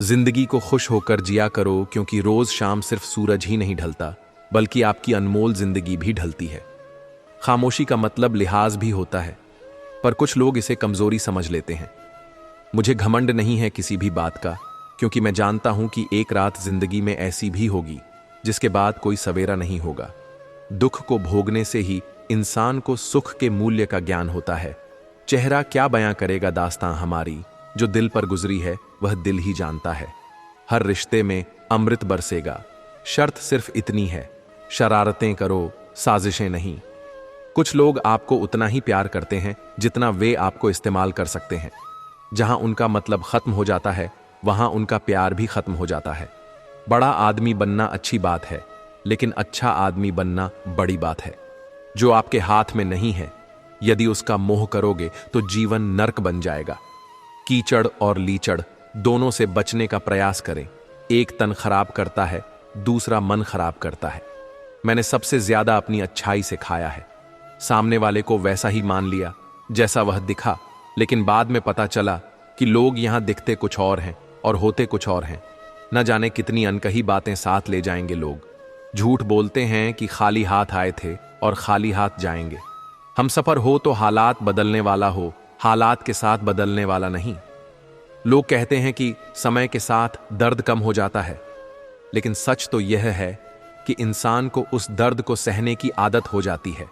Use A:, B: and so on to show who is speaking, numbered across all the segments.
A: जिंदगी को खुश होकर जिया करो, क्योंकि रोज शाम सिर्फ सूरज ही नहीं ढलता बल्कि आपकी अनमोल जिंदगी भी ढलती है। खामोशी का मतलब लिहाज भी होता है, पर कुछ लोग इसे कमजोरी समझ लेते हैं। मुझे घमंड नहीं है किसी भी बात का, क्योंकि मैं जानता हूं कि एक रात जिंदगी में ऐसी भी होगी जिसके बाद कोई सवेरा नहीं होगा। दुख को भोगने से ही इंसान को सुख के मूल्य का ज्ञान होता है। चेहरा क्या बयां करेगा दास्तां हमारी, जो दिल पर गुजरी है वह दिल ही जानता है। हर रिश्ते में अमृत बरसेगा, शर्त सिर्फ इतनी है, शरारतें करो, साजिशें नहीं। कुछ लोग आपको उतना ही प्यार करते हैं जितना वे आपको इस्तेमाल कर सकते हैं। जहां उनका मतलब खत्म हो जाता है, वहां उनका प्यार भी खत्म हो जाता है। बड़ा आदमी बनना अच्छी बात है, लेकिन अच्छा आदमी बनना बड़ी बात है। जो आपके हाथ में नहीं है, यदि उसका मोह करोगे तो जीवन नर्क बन जाएगा। कीचड़ और लीचड़ दोनों से बचने का प्रयास करें। एक तन खराब करता है, दूसरा मन खराब करता है। मैंने सबसे ज्यादा अपनी अच्छाई से खाया है। सामने वाले को वैसा ही मान लिया जैसा वह दिखा, लेकिन बाद में पता चला कि लोग यहां दिखते कुछ और हैं और होते कुछ और हैं। न जाने कितनी अनकही बातें साथ ले जाएंगे लोग। झूठ बोलते हैं कि खाली हाथ आए थे और खाली हाथ जाएंगे। हम सफर हो तो हालात बदलने वाला हो, हालात के साथ बदलने वाला नहीं। लोग कहते हैं कि समय के साथ दर्द कम हो जाता है, लेकिन सच तो यह है कि इंसान को उस दर्द को सहने की आदत हो जाती है।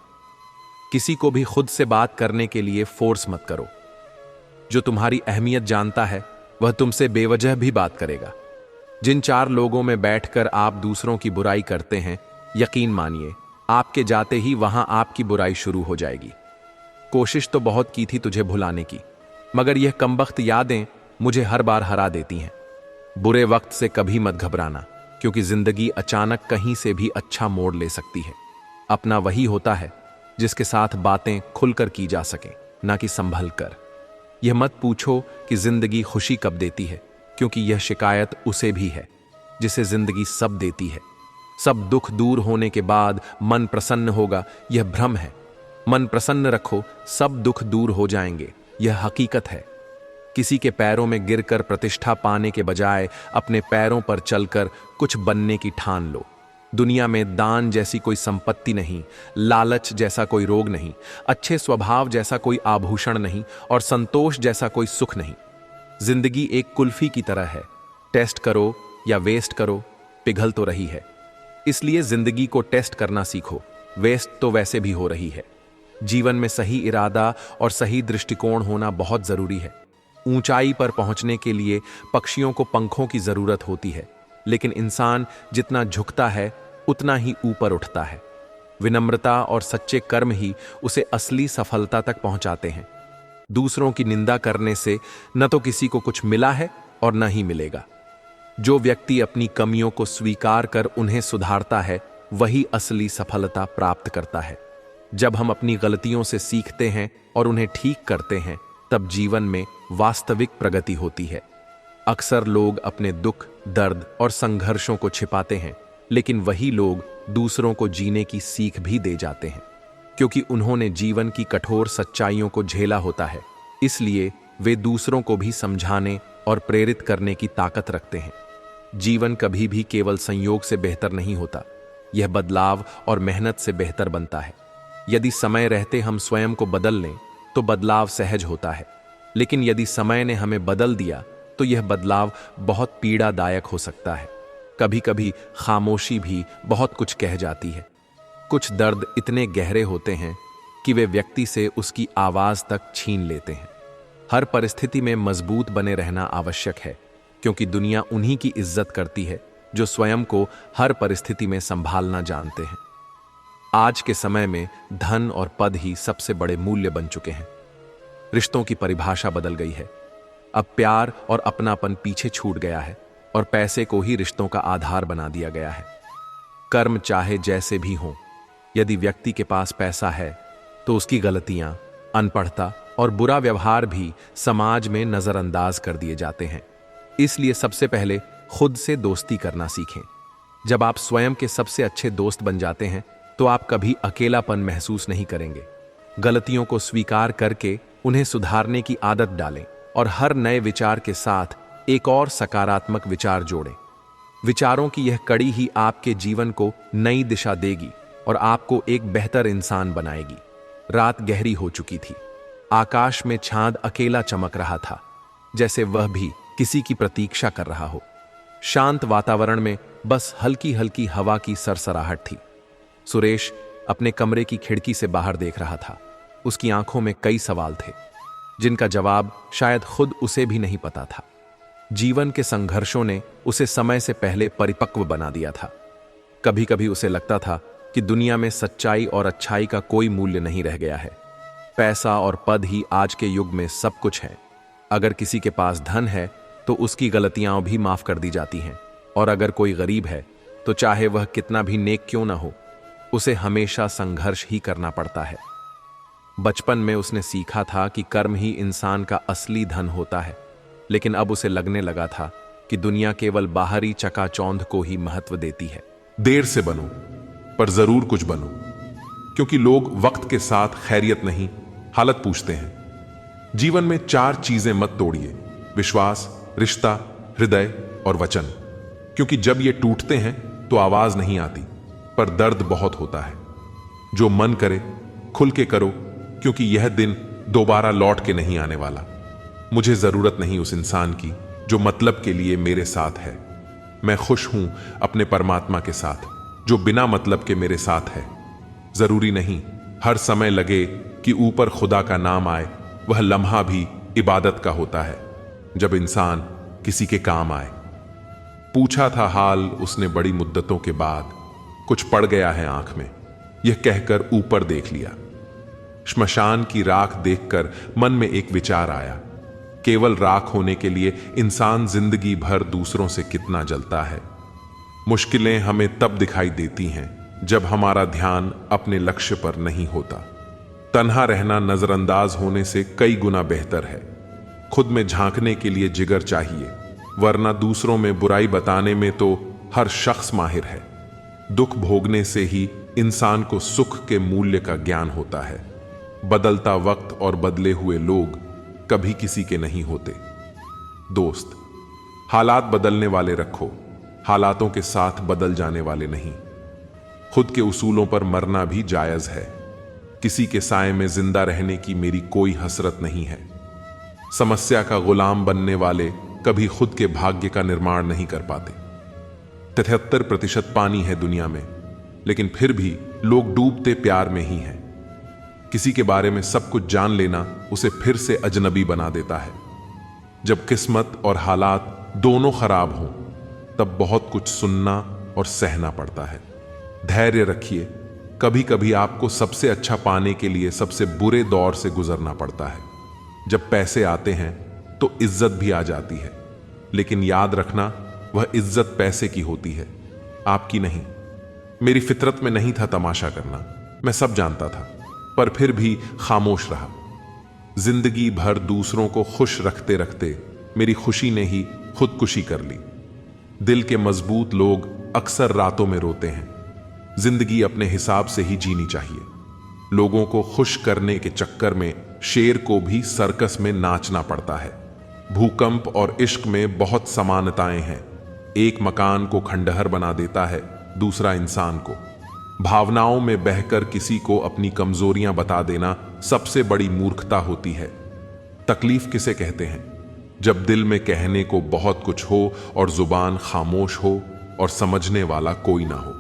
A: किसी को भी खुद से बात करने के लिए फोर्स मत करो। जो तुम्हारी अहमियत जानता है वह तुमसे बेवजह भी बात करेगा। जिन चार लोगों में बैठकर आप दूसरों की बुराई करते हैं, यकीन मानिए आपके जाते ही वहां आपकी बुराई शुरू हो जाएगी। कोशिश तो बहुत की थी तुझे भुलाने की, मगर यह कमबख्त यादें मुझे हर बार हरा देती हैं। बुरे वक्त से कभी मत घबराना, क्योंकि जिंदगी अचानक कहीं से भी अच्छा मोड़ ले सकती है। अपना वही होता है जिसके साथ बातें खुलकर की जा सके, ना कि संभल कर। यह मत पूछो कि जिंदगी खुशी कब देती है, क्योंकि यह शिकायत उसे भी है जिसे जिंदगी सब देती है। सब दुख दूर होने के बाद मन प्रसन्न होगा, यह भ्रम है। मन प्रसन्न रखो, सब दुख दूर हो जाएंगे, यह हकीकत है। किसी के पैरों में गिरकर प्रतिष्ठा पाने के बजाय अपने पैरों पर चलकर कुछ बनने की ठान लो। दुनिया में दान जैसी कोई संपत्ति नहीं, लालच जैसा कोई रोग नहीं, अच्छे स्वभाव जैसा कोई आभूषण नहीं, और संतोष जैसा कोई सुख नहीं। जिंदगी एक कुल्फी की तरह है, टेस्ट करो या वेस्ट करो, पिघल तो रही है। इसलिए जिंदगी को टेस्ट करना सीखो, वेस्ट तो वैसे भी हो रही है। जीवन में सही इरादा और सही दृष्टिकोण होना बहुत जरूरी है। ऊंचाई पर पहुंचने के लिए पक्षियों को पंखों की जरूरत होती है, लेकिन इंसान जितना झुकता है उतना ही ऊपर उठता है। विनम्रता और सच्चे कर्म ही उसे असली सफलता तक पहुंचाते हैं। दूसरों की निंदा करने से न तो किसी को कुछ मिला है और न ही मिलेगा। जो व्यक्ति अपनी कमियों को स्वीकार कर उन्हें सुधारता है, वही असली सफलता प्राप्त करता है। जब हम अपनी गलतियों से सीखते हैं और उन्हें ठीक करते हैं, तब जीवन में वास्तविक प्रगति होती है। अक्सर लोग अपने दुख, दर्द और संघर्षों को छिपाते हैं, लेकिन वही लोग दूसरों को जीने की सीख भी दे जाते हैं, क्योंकि उन्होंने जीवन की कठोर सच्चाइयों को झेला होता है। इसलिए वे दूसरों को भी समझाने और प्रेरित करने की ताकत रखते हैं। जीवन कभी भी केवल संयोग से बेहतर नहीं होता, यह बदलाव और मेहनत से बेहतर बनता है। यदि समय रहते हम स्वयं को बदल लें तो बदलाव सहज होता है, लेकिन यदि समय ने हमें बदल दिया तो यह बदलाव बहुत पीड़ादायक हो सकता है। कभी कभी खामोशी भी बहुत कुछ कह जाती है। कुछ दर्द इतने गहरे होते हैं कि वे व्यक्ति से उसकी आवाज तक छीन लेते हैं। हर परिस्थिति में मजबूत बने रहना आवश्यक है, क्योंकि दुनिया उन्हीं की इज्जत करती है जो स्वयं को हर परिस्थिति में संभालना जानते हैं। आज के समय में धन और पद ही सबसे बड़े मूल्य बन चुके हैं। रिश्तों की परिभाषा बदल गई है। अब प्यार और अपनापन पीछे छूट गया है और पैसे को ही रिश्तों का आधार बना दिया गया है। कर्म चाहे जैसे भी हों, यदि व्यक्ति के पास पैसा है तो उसकी गलतियां, अनपढ़ता और बुरा व्यवहार भी समाज में नजरअंदाज कर दिए जाते हैं। इसलिए सबसे पहले खुद से दोस्ती करना सीखें। जब आप स्वयं के सबसे अच्छे दोस्त बन जाते हैं तो आप कभी अकेलापन महसूस नहीं करेंगे। गलतियों को स्वीकार करके उन्हें सुधारने की आदत डालें और हर नए विचार के साथ एक और सकारात्मक विचार जोड़ें। विचारों की यह कड़ी ही आपके जीवन को नई दिशा देगी और आपको एक बेहतर इंसान बनाएगी। रात गहरी हो चुकी थी। आकाश में चांद अकेला चमक रहा था, जैसे वह भी किसी की प्रतीक्षा कर रहा हो। शांत वातावरण में बस हल्की हल्की हवा की सरसराहट थी। सुरेश अपने कमरे की खिड़की से बाहर देख रहा था। उसकी आंखों में कई सवाल थे, जिनका जवाब शायद खुद उसे भी नहीं पता था। जीवन के संघर्षों ने उसे समय से पहले परिपक्व बना दिया था। कभी कभी उसे लगता था कि दुनिया में सच्चाई और अच्छाई का कोई मूल्य नहीं रह गया है। पैसा और पद ही आज के युग में सब कुछ है। अगर किसी के पास धन है तो उसकी गलतियां भी माफ कर दी जाती हैं, और अगर कोई गरीब है तो चाहे वह कितना भी नेक क्यों ना हो, उसे हमेशा संघर्ष ही करना पड़ता है। बचपन में उसने सीखा था कि कर्म ही इंसान का असली धन होता है, लेकिन अब उसे लगने लगा था कि दुनिया केवल बाहरी चकाचौंध को ही महत्व देती है।
B: देर से बनो, पर जरूर कुछ बनो, क्योंकि लोग वक्त के साथ खैरियत नहीं, हालत पूछते हैं। जीवन में 4 चीजें मत तोड़िए: विश्वास, रिश्ता, हृदय और वचन। क्योंकि जब ये टूटते हैं तो आवाज नहीं आती, पर दर्द बहुत होता है। जो मन करे खुल के करो, क्योंकि यह दिन दोबारा लौट के नहीं आने वाला। मुझे जरूरत नहीं उस इंसान की जो मतलब के लिए मेरे साथ है। मैं खुश हूं अपने परमात्मा के साथ, जो बिना मतलब के मेरे साथ है। जरूरी नहीं हर समय लगे कि ऊपर खुदा का नाम आए, वह लम्हा भी इबादत का होता है जब इंसान किसी के काम आए। पूछा था हाल उसने बड़ी मुद्दतों के बाद, कुछ पड़ गया है आंख में, यह कहकर ऊपर देख लिया। श्मशान की राख देखकर मन में एक विचार आया, केवल राख होने के लिए इंसान जिंदगी भर दूसरों से कितना जलता है। मुश्किलें हमें तब दिखाई देती हैं जब हमारा ध्यान अपने लक्ष्य पर नहीं होता। तन्हा रहना नजरअंदाज होने से कई गुना बेहतर है। खुद में झांकने के लिए जिगर चाहिए, वरना दूसरों में बुराई बताने में तो हर शख्स माहिर है। दुख भोगने से ही इंसान को सुख के मूल्य का ज्ञान होता है। बदलता वक्त और बदले हुए लोग कभी किसी के नहीं होते। दोस्त, हालात बदलने वाले रखो, हालातों के साथ बदल जाने वाले नहीं। खुद के उसूलों पर मरना भी जायज है। किसी के साए में जिंदा रहने की मेरी कोई हसरत नहीं है। समस्या का गुलाम बनने वाले कभी खुद के भाग्य का निर्माण नहीं कर पाते। 73% पानी है दुनिया में, लेकिन फिर भी लोग डूबते प्यार में ही हैं। किसी के बारे में सब कुछ जान लेना उसे फिर से अजनबी बना देता है। जब किस्मत और हालात दोनों खराब हों, तब बहुत कुछ सुनना और सहना पड़ता है। धैर्य रखिए, कभी कभी आपको सबसे अच्छा पाने के लिए सबसे बुरे दौर से गुजरना पड़ता है। जब पैसे आते हैं तो इज्जत भी आ जाती है, लेकिन याद रखना वह इज्जत पैसे की होती है, आपकी नहीं। मेरी फितरत में नहीं था तमाशा करना, मैं सब जानता था, पर फिर भी खामोश रहा। जिंदगी भर दूसरों को खुश रखते रखते मेरी खुशी ने ही खुदकुशी कर ली। दिल के मजबूत लोग अक्सर रातों में रोते हैं। जिंदगी अपने हिसाब से ही जीनी चाहिए। लोगों को खुश करने के चक्कर में शेर को भी सर्कस में नाचना पड़ता है। भूकंप और इश्क में बहुत समानताएं हैं। एक मकान को खंडहर बना देता है, दूसरा इंसान को। भावनाओं में बहकर किसी को अपनी कमजोरियां बता देना सबसे बड़ी मूर्खता होती है। तकलीफ किसे कहते हैं? जब दिल में कहने को बहुत कुछ हो और जुबान खामोश हो और समझने वाला कोई ना हो।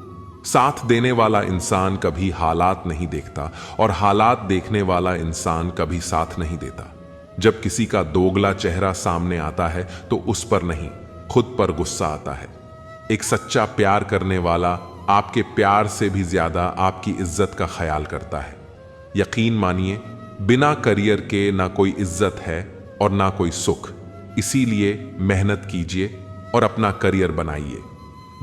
B: साथ देने वाला इंसान कभी हालात नहीं देखता और हालात देखने वाला इंसान कभी साथ नहीं देता। जब किसी का दोगला चेहरा सामने आता है तो उस पर नहीं, खुद पर गुस्सा आता है। एक सच्चा प्यार करने वाला आपके प्यार से भी ज्यादा आपकी इज्जत का ख्याल करता है। यकीन मानिए, बिना करियर के ना कोई इज्जत है और ना कोई सुख। इसीलिए मेहनत कीजिए और अपना करियर बनाइए।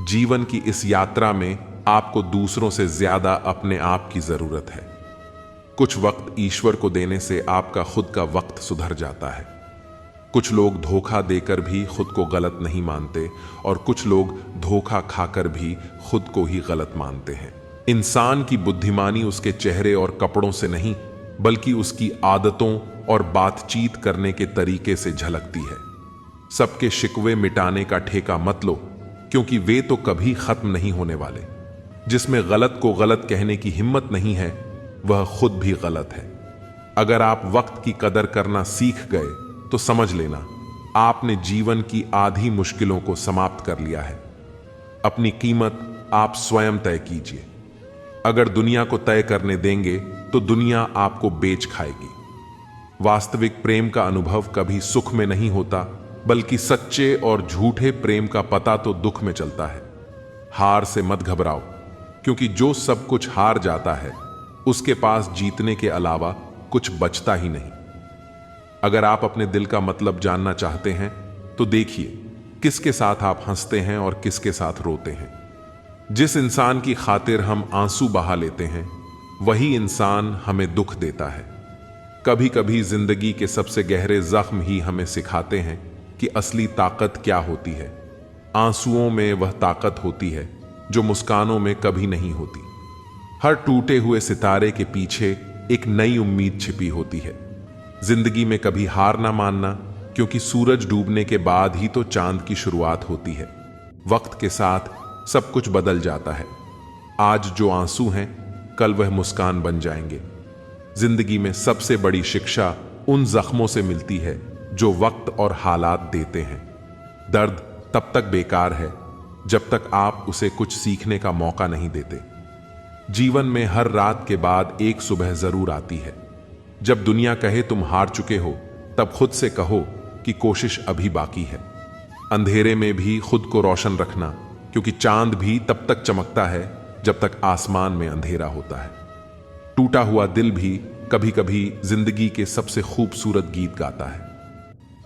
B: जीवन की इस यात्रा में आपको दूसरों से ज्यादा अपने आप की जरूरत है। कुछ वक्त ईश्वर को देने से आपका खुद का वक्त सुधर जाता है। कुछ लोग धोखा देकर भी खुद को गलत नहीं मानते और कुछ लोग धोखा खाकर भी खुद को ही गलत मानते हैं। इंसान की बुद्धिमानी उसके चेहरे और कपड़ों से नहीं, बल्कि उसकी आदतों और बातचीत करने के तरीके से झलकती है। सबके शिकवे मिटाने का ठेका मत लो, क्योंकि वे तो कभी खत्म नहीं होने वाले। जिसमें गलत को गलत कहने की हिम्मत नहीं है, वह खुद भी गलत है। अगर आप वक्त की कदर करना सीख गए तो समझ लेना आपने जीवन की आधी मुश्किलों को समाप्त कर लिया है। अपनी कीमत आप स्वयं तय कीजिए। अगर दुनिया को तय करने देंगे तो दुनिया आपको बेच खाएगी। वास्तविक प्रेम का अनुभव कभी सुख में नहीं होता, बल्कि सच्चे और झूठे प्रेम का पता तो दुख में चलता है। हार से मत घबराओ, क्योंकि जो सब कुछ हार जाता है उसके पास जीतने के अलावा कुछ बचता ही नहीं। अगर आप अपने दिल का मतलब जानना चाहते हैं तो देखिए किसके साथ आप हंसते हैं और किसके साथ रोते हैं। जिस इंसान की खातिर हम आंसू बहा लेते हैं, वही इंसान हमें दुख देता है। कभी कभी जिंदगी के सबसे गहरे जख्म ही हमें सिखाते हैं कि असली ताकत क्या होती है। आंसुओं में वह ताकत होती है जो मुस्कानों में कभी नहीं होती। हर टूटे हुए सितारे के पीछे एक नई उम्मीद छिपी होती है। जिंदगी में कभी हार ना मानना, क्योंकि सूरज डूबने के बाद ही तो चांद की शुरुआत होती है। वक्त के साथ सब कुछ बदल जाता है। आज जो आंसू हैं, कल वह मुस्कान बन जाएंगे। जिंदगी में सबसे बड़ी शिक्षा उन जख्मों से मिलती है जो वक्त और हालात देते हैं। दर्द तब तक बेकार है जब तक आप उसे कुछ सीखने का मौका नहीं देते। जीवन में हर रात के बाद एक सुबह जरूर आती है। जब दुनिया कहे तुम हार चुके हो, तब खुद से कहो कि कोशिश अभी बाकी है। अंधेरे में भी खुद को रोशन रखना, क्योंकि चांद भी तब तक चमकता है जब तक आसमान में अंधेरा होता है। टूटा हुआ दिल भी कभी कभी जिंदगी के सबसे खूबसूरत गीत गाता है।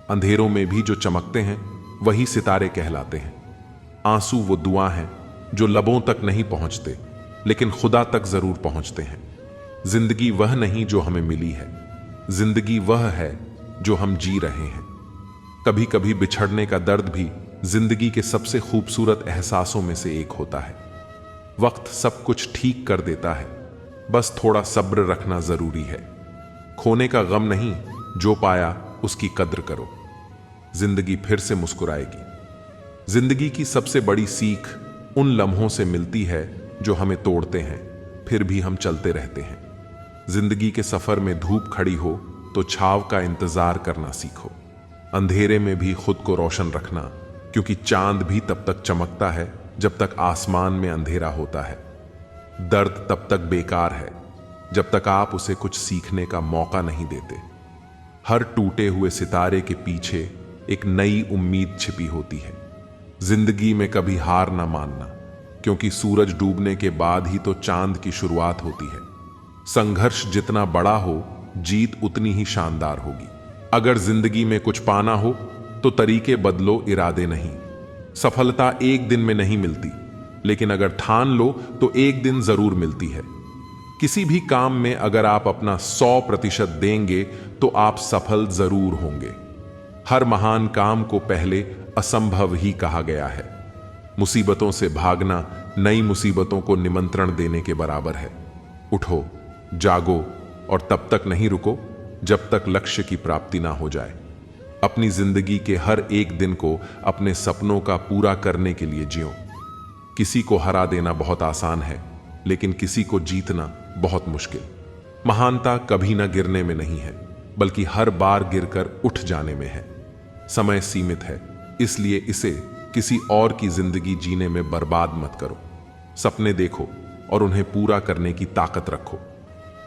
B: अंधेरों में भी जो चमकते हैं वही सितारे कहलाते हैं। आंसू वो दुआ हैं जो लबों तक नहीं पहुंचते, लेकिन खुदा तक जरूर पहुंचते हैं। जिंदगी वह नहीं जो हमें मिली है, जिंदगी वह है जो हम जी रहे हैं। कभी कभी बिछड़ने का दर्द भी जिंदगी के सबसे खूबसूरत एहसासों में से एक होता है। वक्त सब कुछ ठीक कर देता है, बस थोड़ा सब्र रखना जरूरी है। खोने का गम नहीं, जो पाया उसकी कद्र करो। जिंदगी फिर से मुस्कुराएगी। जिंदगी की सबसे बड़ी सीख उन लम्हों से मिलती है जो हमें तोड़ते हैं, फिर भी हम चलते रहते हैं। जिंदगी के सफर में धूप खड़ी हो तो छाव का इंतजार करना सीखो। अंधेरे में भी खुद को रोशन रखना, क्योंकि चांद भी तब तक चमकता है जब तक आसमान में अंधेरा होता है। दर्द तब तक बेकार है जब तक आप उसे कुछ सीखने का मौका नहीं देते। हर टूटे हुए सितारे के पीछे एक नई उम्मीद छिपी होती है। जिंदगी में कभी हार ना मानना, क्योंकि सूरज डूबने के बाद ही तो चांद की शुरुआत होती है। संघर्ष जितना बड़ा हो, जीत उतनी ही शानदार होगी। अगर जिंदगी में कुछ पाना हो तो तरीके बदलो, इरादे नहीं। सफलता एक दिन में नहीं मिलती, लेकिन अगर ठान लो तो एक दिन जरूर मिलती है। किसी भी काम में अगर आप अपना 100% देंगे तो आप सफल जरूर होंगे। हर महान काम को पहले असंभव ही कहा गया है। मुसीबतों से भागना नई मुसीबतों को निमंत्रण देने के बराबर है। उठो, जागो और तब तक नहीं रुको जब तक लक्ष्य की प्राप्ति ना हो जाए। अपनी जिंदगी के हर एक दिन को अपने सपनों का पूरा करने के लिए जियो। किसी को हरा देना बहुत आसान है, लेकिन किसी को जीतना बहुत मुश्किल। महानता कभी ना गिरने में नहीं है, बल्कि हर बार गिरकर उठ जाने में है। समय सीमित है, इसलिए इसे किसी और की जिंदगी जीने में बर्बाद मत करो। सपने देखो और उन्हें पूरा करने की ताकत रखो।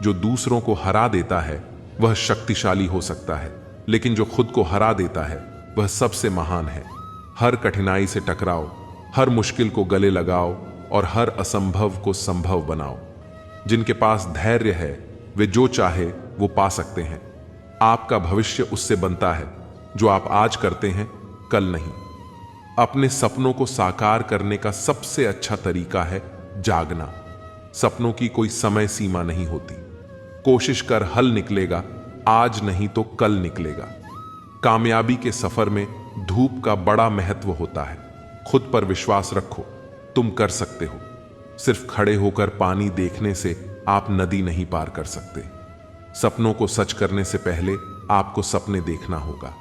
B: जो दूसरों को हरा देता है वह शक्तिशाली हो सकता है, लेकिन जो खुद को हरा देता है वह सबसे महान है। हर कठिनाई से टकराओ, हर मुश्किल को गले लगाओ और हर असंभव को संभव बनाओ। जिनके पास धैर्य है वे जो चाहे वो पा सकते हैं। आपका भविष्य उससे बनता है जो आप आज करते हैं, कल नहीं। अपने सपनों को साकार करने का सबसे अच्छा तरीका है जागना। सपनों की कोई समय सीमा नहीं होती। कोशिश कर, हल निकलेगा, आज नहीं तो कल निकलेगा। कामयाबी के सफर में धूप का बड़ा महत्व होता है। खुद पर विश्वास रखो, तुम कर सकते हो। सिर्फ खड़े होकर पानी देखने से आप नदी नहीं पार कर सकते। सपनों को सच करने से पहले आपको सपने देखना होगा।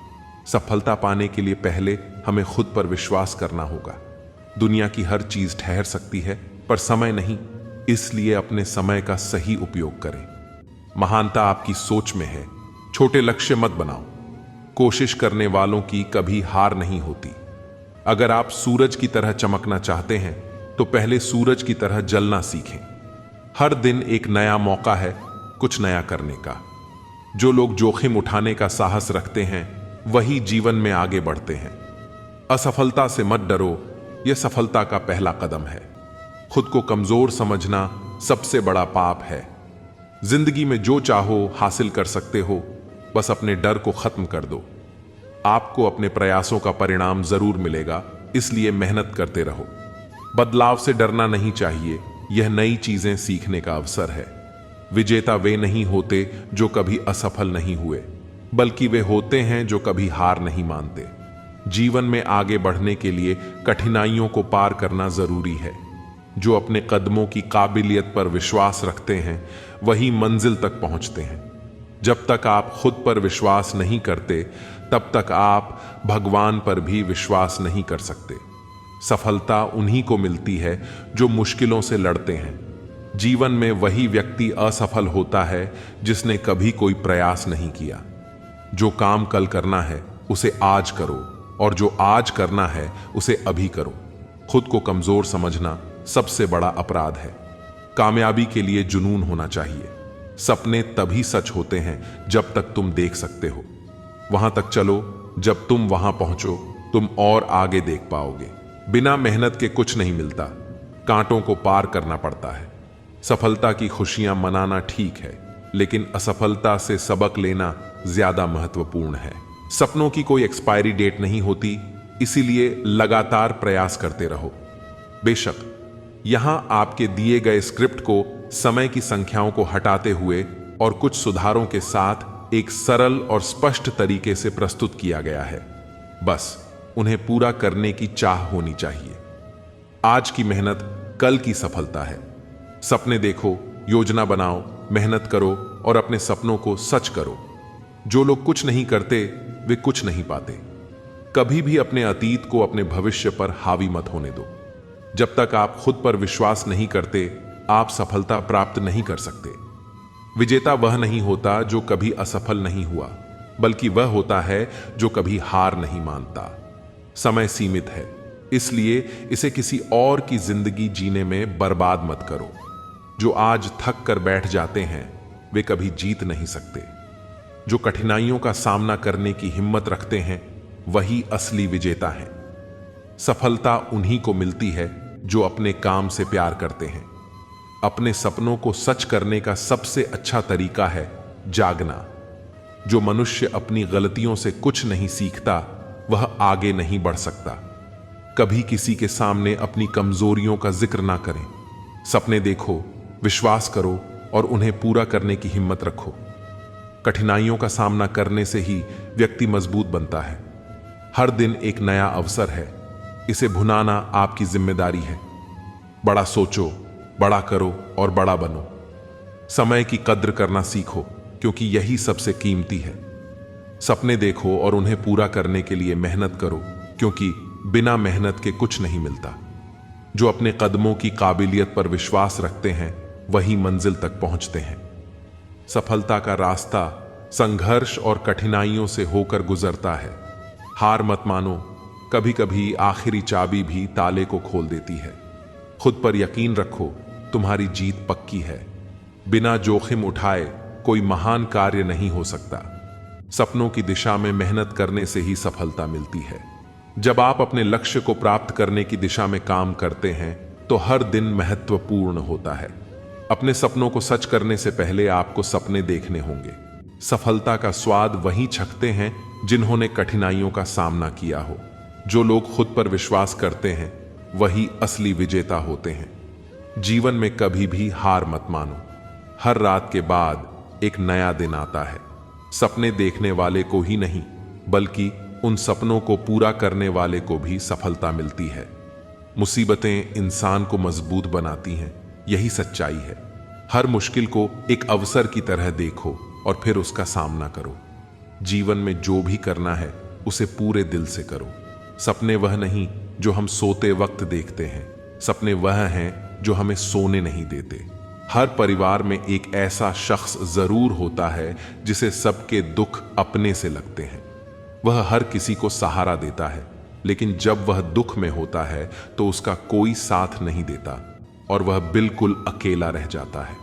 B: सफलता पाने के लिए पहले हमें खुद पर विश्वास करना होगा। दुनिया की हर चीज ठहर सकती है, पर समय नहीं, इसलिए अपने समय का सही उपयोग करें। महानता आपकी सोच में है। छोटे लक्ष्य मत बनाओ। कोशिश करने वालों की कभी हार नहीं होती। अगर आप सूरज की तरह चमकना चाहते हैं तो पहले सूरज की तरह जलना सीखें। हर दिन एक नया मौका है कुछ नया करने का। जो लोग जोखिम उठाने का साहस रखते हैं वही जीवन में आगे बढ़ते हैं। असफलता से मत डरो, यह सफलता का पहला कदम है। खुद को कमजोर समझना सबसे बड़ा पाप है। जिंदगी में जो चाहो हासिल कर सकते हो, बस अपने डर को खत्म कर दो। आपको अपने प्रयासों का परिणाम जरूर मिलेगा, इसलिए मेहनत करते रहो। बदलाव से डरना नहीं चाहिए, यह नई चीजें सीखने का अवसर है। विजेता वे नहीं होते जो कभी असफल नहीं हुए, बल्कि वे होते हैं जो कभी हार नहीं मानते। जीवन में आगे बढ़ने के लिए कठिनाइयों को पार करना जरूरी है। जो अपने कदमों की काबिलियत पर विश्वास रखते हैं वही मंजिल तक पहुंचते हैं। जब तक आप खुद पर विश्वास नहीं करते तब तक आप भगवान पर भी विश्वास नहीं कर सकते। सफलता उन्हीं को मिलती है जो मुश्किलों से लड़ते हैं। जीवन में वही व्यक्ति असफल होता है जिसने कभी कोई प्रयास नहीं किया। जो काम कल करना है उसे आज करो, और जो आज करना है उसे अभी करो। खुद को कमजोर समझना सबसे बड़ा अपराध है। कामयाबी के लिए जुनून होना चाहिए। सपने तभी सच होते हैं जब तक तुम देख सकते हो। वहां तक चलो, जब तुम वहां पहुंचो तुम और आगे देख पाओगे। बिना मेहनत के कुछ नहीं मिलता, कांटों को पार करना पड़ता है। सफलता की खुशियां मनाना ठीक है, लेकिन असफलता से सबक लेना ज्यादा महत्वपूर्ण है। सपनों की कोई एक्सपायरी डेट नहीं होती, इसीलिए लगातार प्रयास करते रहो। बेशक यहां आपके दिए गए स्क्रिप्ट को समय की संख्याओं को हटाते हुए और कुछ सुधारों के साथ एक सरल और स्पष्ट तरीके से प्रस्तुत किया गया है। बस उन्हें पूरा करने की चाह होनी चाहिए। आज की मेहनत कल की सफलता है। सपने देखो, योजना बनाओ, मेहनत करो और अपने सपनों को सच करो। जो लोग कुछ नहीं करते वे कुछ नहीं पाते। कभी भी अपने अतीत को अपने भविष्य पर हावी मत होने दो। जब तक आप खुद पर विश्वास नहीं करते, आप सफलता प्राप्त नहीं कर सकते। विजेता वह नहीं होता जो कभी असफल नहीं हुआ, बल्कि वह होता है जो कभी हार नहीं मानता। समय सीमित है, इसलिए इसे किसी और की जिंदगी जीने में बर्बाद मत करो। जो आज थक कर बैठ जाते हैं वे कभी जीत नहीं सकते। जो कठिनाइयों का सामना करने की हिम्मत रखते हैं वही असली विजेता हैं। सफलता उन्हीं को मिलती है जो अपने काम से प्यार करते हैं। अपने सपनों को सच करने का सबसे अच्छा तरीका है जागना। जो मनुष्य अपनी गलतियों से कुछ नहीं सीखता वह आगे नहीं बढ़ सकता। कभी किसी के सामने अपनी कमजोरियों का जिक्र ना करें। सपने देखो, विश्वास करो और उन्हें पूरा करने की हिम्मत रखो। कठिनाइयों का सामना करने से ही व्यक्ति मजबूत बनता है। हर दिन एक नया अवसर है, इसे भुनाना आपकी जिम्मेदारी है। बड़ा सोचो, बड़ा करो और बड़ा बनो। समय की कद्र करना सीखो, क्योंकि यही सबसे कीमती है। सपने देखो और उन्हें पूरा करने के लिए मेहनत करो, क्योंकि बिना मेहनत के कुछ नहीं मिलता। जो अपने कदमों की काबिलियत पर विश्वास रखते हैं वही मंजिल तक पहुंचते हैं। सफलता का रास्ता संघर्ष और कठिनाइयों से होकर गुजरता है। हार मत मानो, कभी कभी आखिरी चाबी भी ताले को खोल देती है। खुद पर यकीन रखो, तुम्हारी जीत पक्की है। बिना जोखिम उठाए कोई महान कार्य नहीं हो सकता। सपनों की दिशा में मेहनत करने से ही सफलता मिलती है। जब आप अपने लक्ष्य को प्राप्त करने की दिशा में काम करते हैं तो हर दिन महत्वपूर्ण होता है। अपने सपनों को सच करने से पहले आपको सपने देखने होंगे। सफलता का स्वाद वही चखते हैं जिन्होंने कठिनाइयों का सामना किया हो। जो लोग खुद पर विश्वास करते हैं वही असली विजेता होते हैं। जीवन में कभी भी हार मत मानो। हर रात के बाद एक नया दिन आता है। सपने देखने वाले को ही नहीं, बल्कि उन सपनों को पूरा करने वाले को भी सफलता मिलती है। मुसीबतें इंसान को मजबूत बनाती हैं, यही सच्चाई है। हर मुश्किल को एक अवसर की तरह देखो और फिर उसका सामना करो। जीवन में जो भी करना है उसे पूरे दिल से करो। सपने वह नहीं जो हम सोते वक्त देखते हैं, सपने वह हैं जो हमें सोने नहीं देते। हर परिवार में एक ऐसा शख्स जरूर होता है जिसे सबके दुख अपने से लगते हैं। वह हर किसी को सहारा देता है, लेकिन जब वह दुख में होता है तो उसका कोई साथ नहीं देता और वह बिल्कुल अकेला रह जाता है।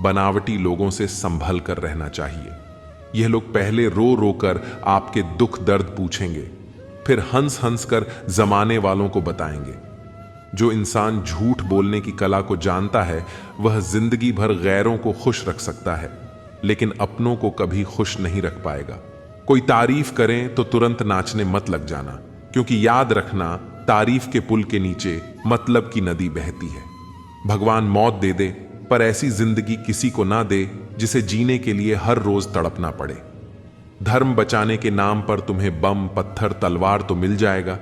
B: बनावटी लोगों से संभल कर रहना चाहिए। यह लोग पहले रो रो कर आपके दुख दर्द पूछेंगे, फिर हंस हंस कर जमाने वालों को बताएंगे। जो इंसान झूठ बोलने की कला को जानता है वह जिंदगी भर गैरों को खुश रख सकता है, लेकिन अपनों को कभी खुश नहीं रख पाएगा। कोई तारीफ करें तो तुरंत नाचने मत लग जाना, क्योंकि याद रखना तारीफ के पुल के नीचे मतलब की नदी बहती है। भगवान मौत दे दे पर ऐसी जिंदगी किसी को ना दे जिसे जीने के लिए हर रोज तड़पना पड़े। धर्म बचाने के नाम पर तुम्हें बम पत्थर तलवार तो मिल जाएगा,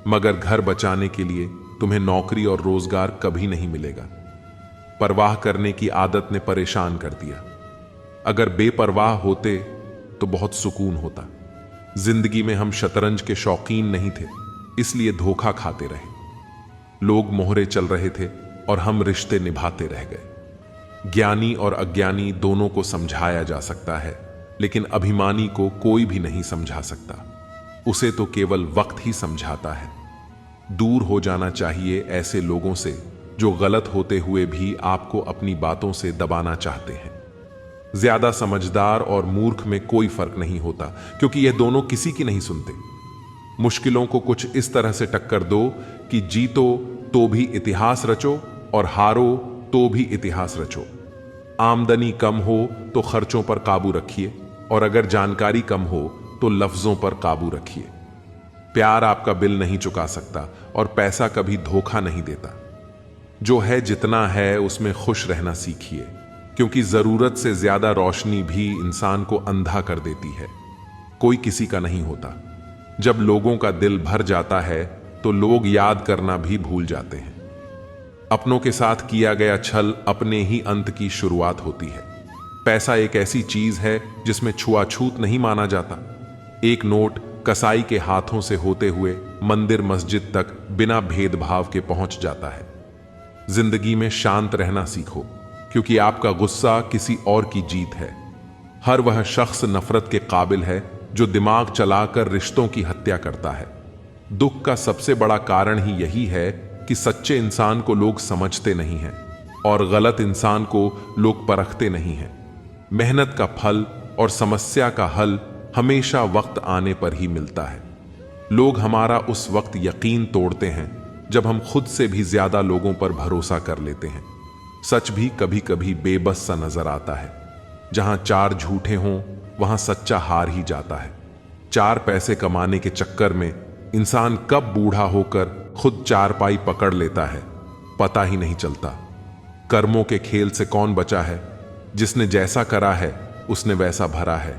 B: मगर घर बचाने के लिए तुम्हें नौकरी और रोजगार कभी नहीं मिलेगा। परवाह करने की आदत ने परेशान कर दिया। अगर बेपरवाह होते तो बहुत सुकून होता। जिंदगी में हम शतरंज के शौकीन नहीं थे, इसलिए धोखा खाते रहे। लोग मोहरे चल रहे थे और हम रिश्ते निभाते रह गए। ज्ञानी और अज्ञानी दोनों को समझाया जा सकता है, लेकिन अभिमानी को कोई भी नहीं समझा सकता। उसे तो केवल वक्त ही समझाता है। दूर हो जाना चाहिए ऐसे लोगों से जो गलत होते हुए भी आपको अपनी बातों से दबाना चाहते हैं। ज्यादा समझदार और मूर्ख में कोई फर्क नहीं होता, क्योंकि यह दोनों किसी की नहीं सुनते। मुश्किलों को कुछ इस तरह से टक्कर दो कि जीतो तो भी इतिहास रचो और हारो तो भी इतिहास रचो। आमदनी कम हो तो खर्चों पर काबू रखिए, और अगर जानकारी कम हो तो लफ्जों पर काबू रखिए। प्यार आपका बिल नहीं चुका सकता और पैसा कभी धोखा नहीं देता। जो है जितना है उसमें खुश रहना सीखिए, क्योंकि जरूरत से ज्यादा रोशनी भी इंसान को अंधा कर देती है। कोई किसी का नहीं होता। जब लोगों का दिल भर जाता है तो लोग याद करना भी भूल जाते हैं। अपनों के साथ किया गया छल अपने ही अंत की शुरुआत होती है। पैसा एक ऐसी चीज है जिसमें छुआछूत नहीं माना जाता। एक नोट कसाई के हाथों से होते हुए मंदिर मस्जिद तक बिना भेदभाव के पहुंच जाता है। जिंदगी में शांत रहना सीखो, क्योंकि आपका गुस्सा किसी और की जीत है। हर वह शख्स नफरत के काबिल है जो दिमाग चलाकर रिश्तों की हत्या करता है। दुख का सबसे बड़ा कारण ही यही है कि सच्चे इंसान को लोग समझते नहीं हैं और गलत इंसान को लोग परखते नहीं हैं। मेहनत का फल और समस्या का हल हमेशा वक्त आने पर ही मिलता है। लोग हमारा उस वक्त यकीन तोड़ते हैं जब हम खुद से भी ज्यादा लोगों पर भरोसा कर लेते हैं। सच भी कभी कभी बेबस सा नजर आता है। जहां चार झूठे हों वहां सच्चा हार ही जाता है। चार पैसे कमाने के चक्कर में इंसान कब बूढ़ा होकर खुद चारपाई पकड़ लेता है पता ही नहीं चलता। कर्मों के खेल से कौन बचा है? जिसने जैसा करा है उसने वैसा भरा है।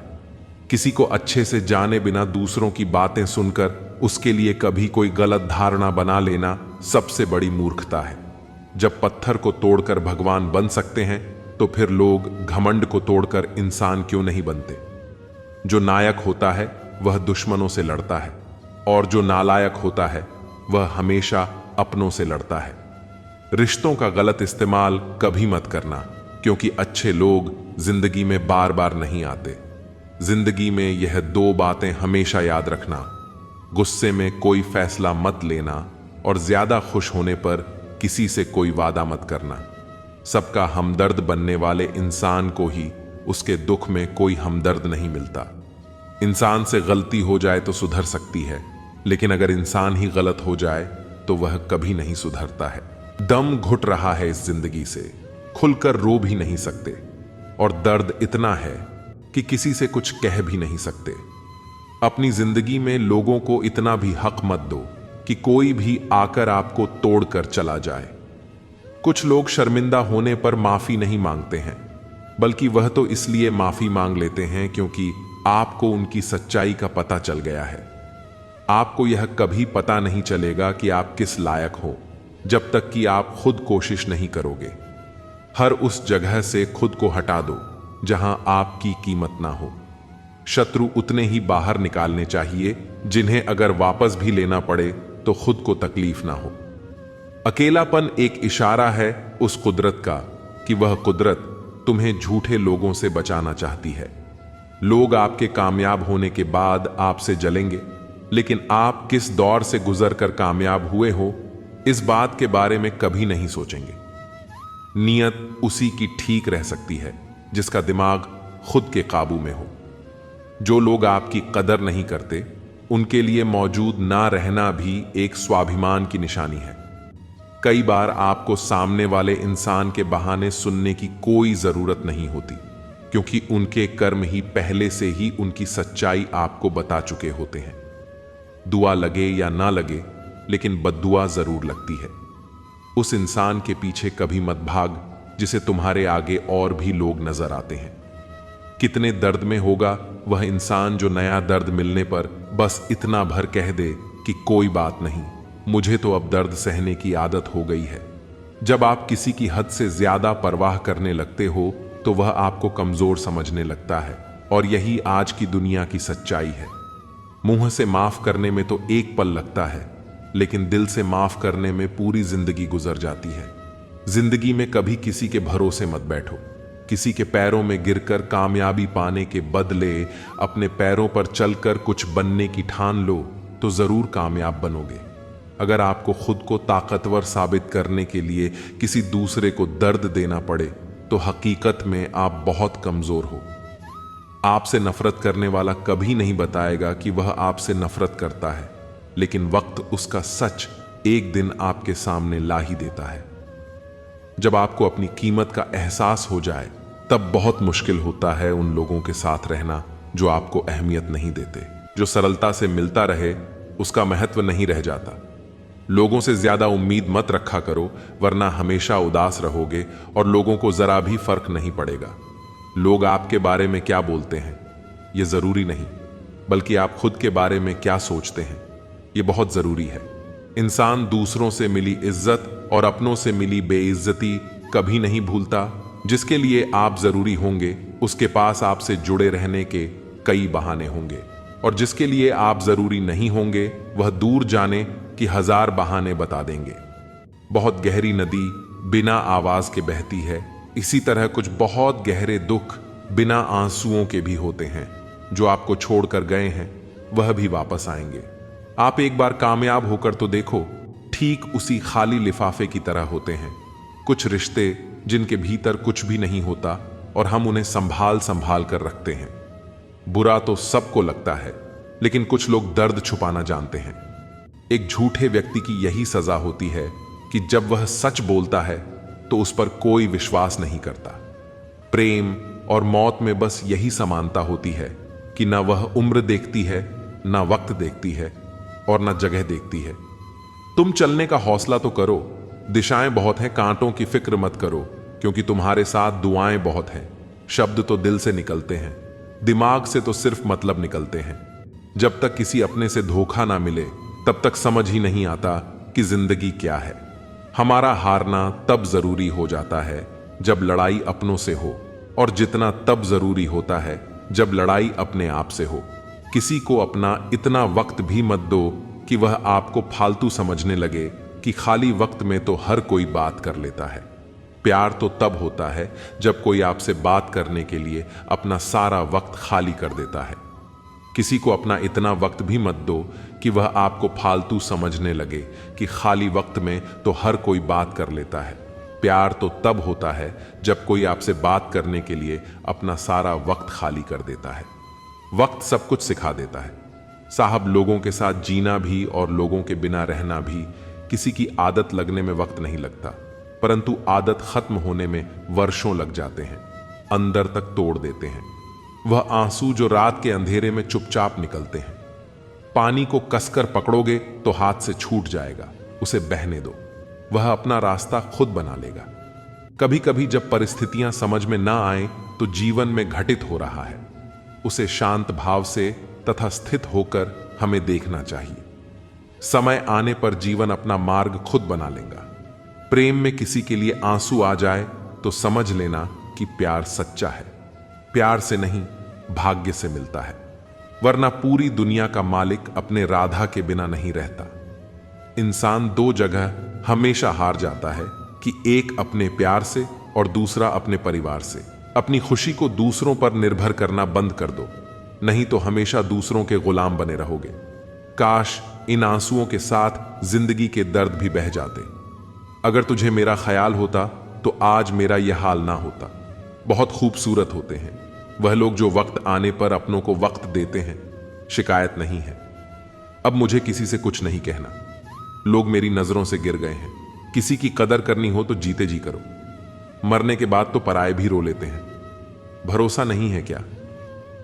B: किसी को अच्छे से जाने बिना दूसरों की बातें सुनकर उसके लिए कभी कोई गलत धारणा बना लेना सबसे बड़ी मूर्खता है। जब पत्थर को तोड़कर भगवान बन सकते हैं तो फिर लोग घमंड को तोड़कर इंसान क्यों नहीं बनते? जो नायक होता है वह दुश्मनों से लड़ता है, और जो नालायक होता है वह हमेशा अपनों से लड़ता है। रिश्तों का गलत इस्तेमाल कभी मत करना, क्योंकि अच्छे लोग जिंदगी में बार बार नहीं आते। जिंदगी में यह दो बातें हमेशा याद रखना: गुस्से में कोई फैसला मत लेना और ज्यादा खुश होने पर किसी से कोई वादा मत करना। सबका हमदर्द बनने वाले इंसान को ही उसके दुख में कोई हमदर्द नहीं मिलता। इंसान से गलती हो जाए तो सुधर सकती है, लेकिन अगर इंसान ही गलत हो जाए तो वह कभी नहीं सुधरता है। दम घुट रहा है इस जिंदगी से, खुलकर रो भी नहीं सकते, और दर्द इतना है कि किसी से कुछ कह भी नहीं सकते। अपनी जिंदगी में लोगों को इतना भी हक मत दो कि कोई भी आकर आपको तोड़कर चला जाए। कुछ लोग शर्मिंदा होने पर माफी नहीं मांगते हैं, बल्कि वह तो इसलिए माफी मांग लेते हैं क्योंकि आपको उनकी सच्चाई का पता चल गया है। आपको यह कभी पता नहीं चलेगा कि आप किस लायक हो जब तक कि आप खुद कोशिश नहीं करोगे। हर उस जगह से खुद को हटा दो जहां आपकी कीमत ना हो। शत्रु उतने ही बाहर निकालने चाहिए जिन्हें अगर वापस भी लेना पड़े तो खुद को तकलीफ ना हो। अकेलापन एक इशारा है उस कुदरत का कि वह कुदरत तुम्हें झूठे लोगों से बचाना चाहती है। लोग आपके कामयाब होने के बाद आपसे जलेंगे, लेकिन आप किस दौर से गुजर कर कामयाब हुए हो इस बात के बारे में कभी नहीं सोचेंगे। नियत उसी की ठीक रह सकती है जिसका दिमाग खुद के काबू में हो। जो लोग आपकी कदर नहीं करते उनके लिए मौजूद ना रहना भी एक स्वाभिमान की निशानी है। कई बार आपको सामने वाले इंसान के बहाने सुनने की कोई जरूरत नहीं होती, क्योंकि उनके कर्म ही पहले से ही उनकी सच्चाई आपको बता चुके होते हैं। दुआ लगे या ना लगे, लेकिन बद्दुआ जरूर लगती है। उस इंसान के पीछे कभी मत भाग जिसे तुम्हारे आगे और भी लोग नजर आते हैं। कितने दर्द में होगा वह इंसान जो नया दर्द मिलने पर बस इतना भर कह दे कि कोई बात नहीं, मुझे तो अब दर्द सहने की आदत हो गई है। जब आप किसी की हद से ज्यादा परवाह करने लगते हो तो वह आपको कमजोर समझने लगता है, और यही आज की दुनिया की सच्चाई है। मुंह से माफ करने में तो एक पल लगता है, लेकिन दिल से माफ करने में पूरी जिंदगी गुजर जाती है। जिंदगी में कभी किसी के भरोसे मत बैठो। किसी के पैरों में गिरकर कामयाबी पाने के बदले अपने पैरों पर चलकर कुछ बनने की ठान लो तो जरूर कामयाब बनोगे। अगर आपको खुद को ताकतवर साबित करने के लिए किसी दूसरे को दर्द देना पड़े तो हकीकत में आप बहुत कमजोर हो। आपसे नफरत करने वाला कभी नहीं बताएगा कि वह आपसे नफरत करता है, लेकिन वक्त उसका सच एक दिन आपके सामने ला ही देता है। जब आपको अपनी कीमत का एहसास हो जाए तब बहुत मुश्किल होता है उन लोगों के साथ रहना जो आपको अहमियत नहीं देते। जो सरलता से मिलता रहे उसका महत्व नहीं रह जाता। लोगों से ज्यादा उम्मीद मत रखा करो, वरना हमेशा उदास रहोगे और लोगों को जरा भी फर्क नहीं पड़ेगा। लोग आपके बारे में क्या बोलते हैं यह जरूरी नहीं, बल्कि आप खुद के बारे में क्या सोचते हैं यह बहुत जरूरी है। इंसान दूसरों से मिली इज्जत और अपनों से मिली बेइज्जती कभी नहीं भूलता। जिसके लिए आप जरूरी होंगे उसके पास आपसे जुड़े रहने के कई बहाने होंगे, और जिसके लिए आप जरूरी नहीं होंगे वह दूर जाने की 1000 बहाने बता देंगे। बहुत गहरी नदी बिना आवाज के बहती है, इसी तरह कुछ बहुत गहरे दुख बिना आंसुओं के भी होते हैं। जो आपको छोड़कर गए हैं वह भी वापस आएंगे। आप एक बार कामयाब होकर तो देखो, ठीक उसी खाली लिफाफे की तरह होते हैं कुछ रिश्ते जिनके भीतर कुछ भी नहीं होता और हम उन्हें संभाल संभाल कर रखते हैं। बुरा तो सबको लगता है, लेकिन कुछ लोग दर्द छुपाना जानते हैं। एक झूठे व्यक्ति की यही सजा होती है कि जब वह सच बोलता है तो उस पर कोई विश्वास नहीं करता। प्रेम और मौत में बस यही समानता होती है कि ना वह उम्र देखती है, ना वक्त देखती है, और ना जगह देखती है। तुम चलने का हौसला तो करो, दिशाएं बहुत हैं, कांटों की फिक्र मत करो, क्योंकि तुम्हारे साथ दुआएं बहुत हैं। शब्द तो दिल से निकलते हैं, दिमाग से तो सिर्फ मतलब निकलते हैं। जब तक किसी अपने से धोखा ना मिले तब तक समझ ही नहीं आता कि जिंदगी क्या है। हमारा हारना तब जरूरी हो जाता है जब लड़ाई अपनों से हो, और जितना तब जरूरी होता है जब लड़ाई अपने आप से हो। किसी को अपना इतना वक्त भी मत दो कि वह आपको फालतू समझने लगे कि खाली वक्त में तो हर कोई बात कर लेता है। प्यार तो तब होता है जब कोई आपसे बात करने के लिए अपना सारा वक्त खाली कर देता है। किसी को अपना इतना वक्त भी मत दो कि वह आपको फालतू समझने लगे कि खाली वक्त में तो हर कोई बात कर लेता है। प्यार तो तब होता है जब कोई आपसे बात करने के लिए अपना सारा वक्त खाली कर देता है। वक्त सब कुछ सिखा देता है साहब। लोगों के साथ जीना भी और लोगों के बिना रहना भी। किसी की आदत लगने में वक्त नहीं लगता, परंतु आदत खत्म होने में वर्षों लग जाते हैं, अंदर तक तोड़ देते हैं। वह आंसू जो रात के अंधेरे में चुपचाप निकलते हैं। पानी को कसकर पकड़ोगे तो हाथ से छूट जाएगा, उसे बहने दो, वह अपना रास्ता खुद बना लेगा। कभी कभी जब परिस्थितियां समझ में ना आए तो जीवन में घटित हो रहा है, उसे शांत भाव से तथा स्थित होकर हमें देखना चाहिए। समय आने पर जीवन अपना मार्ग खुद बना लेगा। प्रेम में किसी के लिए आंसू आ जाए तो समझ लेना कि प्यार सच्चा है। प्यार से नहीं, भाग्य से मिलता है, वरना पूरी दुनिया का मालिक अपने राधा के बिना नहीं रहता। इंसान दो जगह हमेशा हार जाता है कि एक अपने प्यार से और दूसरा अपने परिवार से। अपनी खुशी को दूसरों पर निर्भर करना बंद कर दो, नहीं तो हमेशा दूसरों के गुलाम बने रहोगे। काश इन आंसुओं के साथ जिंदगी के दर्द भी बह जाते। अगर तुझे मेरा ख्याल होता तो आज मेरा यह हाल ना होता। बहुत खूबसूरत होते हैं वह लोग जो वक्त आने पर अपनों को वक्त देते हैं। शिकायत नहीं है। अब मुझे किसी से कुछ नहीं कहना। लोग मेरी नजरों से गिर गए हैं। किसी की कदर करनी हो तो जीते जी करो। मरने के बाद तो पराये भी रो लेते हैं। भरोसा नहीं है क्या?